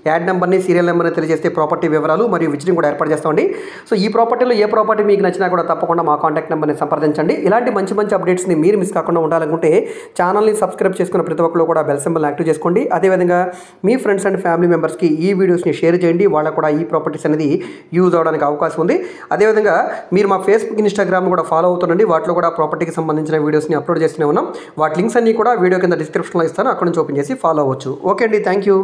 యాడ్ నెంబర్ని, సీరియల్ నెంబర్ని తెలియజేస్తే ప్రాపర్టీ వివరాలు మరియు విజిటింగ్ కూడా ఏర్పాటు చేస్తామండి. సో ఈ ప్రాపర్టీలో ఏ ప్రాపర్టీ మీకు నచ్చినా కూడా తప్పకుండా మా కాంటాక్ట్ నెంబర్ని సంప్రదించండి. ఇలాంటి మంచి అప్డేట్స్ని మీరు మిస్ కాకుండా ఉండాలనుకుంటే ఛానల్ని సబ్స్క్రైబ్ చేసుకున్న ప్రతి ఒక్కరు కూడా బెల్ సింబల్ యాక్టివ్ చేసుకోండి. అదేవిధంగా మీ ఫ్రెండ్స్ అండ్ ఫ్యామిలీ మెంబర్స్కి ఈ వీడియోస్ని షేర్ చేయండి, వాళ్ళకు కూడా ఈ ప్రాపర్టీస్ అనేది యూజ్ అవడానికి అవకాశం ఉంది. అదేవిధంగా మీరు మా ఫేస్బుక్, ఇన్స్టాగ్రామ్ కూడా ఫాలో అవుతుండండి, వాటిలో కూడా ప్రాపర్టీకి సంబంధించిన వీడియోస్ని అప్లోడ్ చేస్తూనే ఉన్నాం. వాటి లింక్స్ అన్ని కూడా వీడియో కింద డిస్క్రిప్షన్లో ఇస్తాను, అక్కడ నుంచి ఓపెన్ చేసి ఫాలో అవ్వచ్చు. ఓకే అండి, థ్యాంక్ యూ.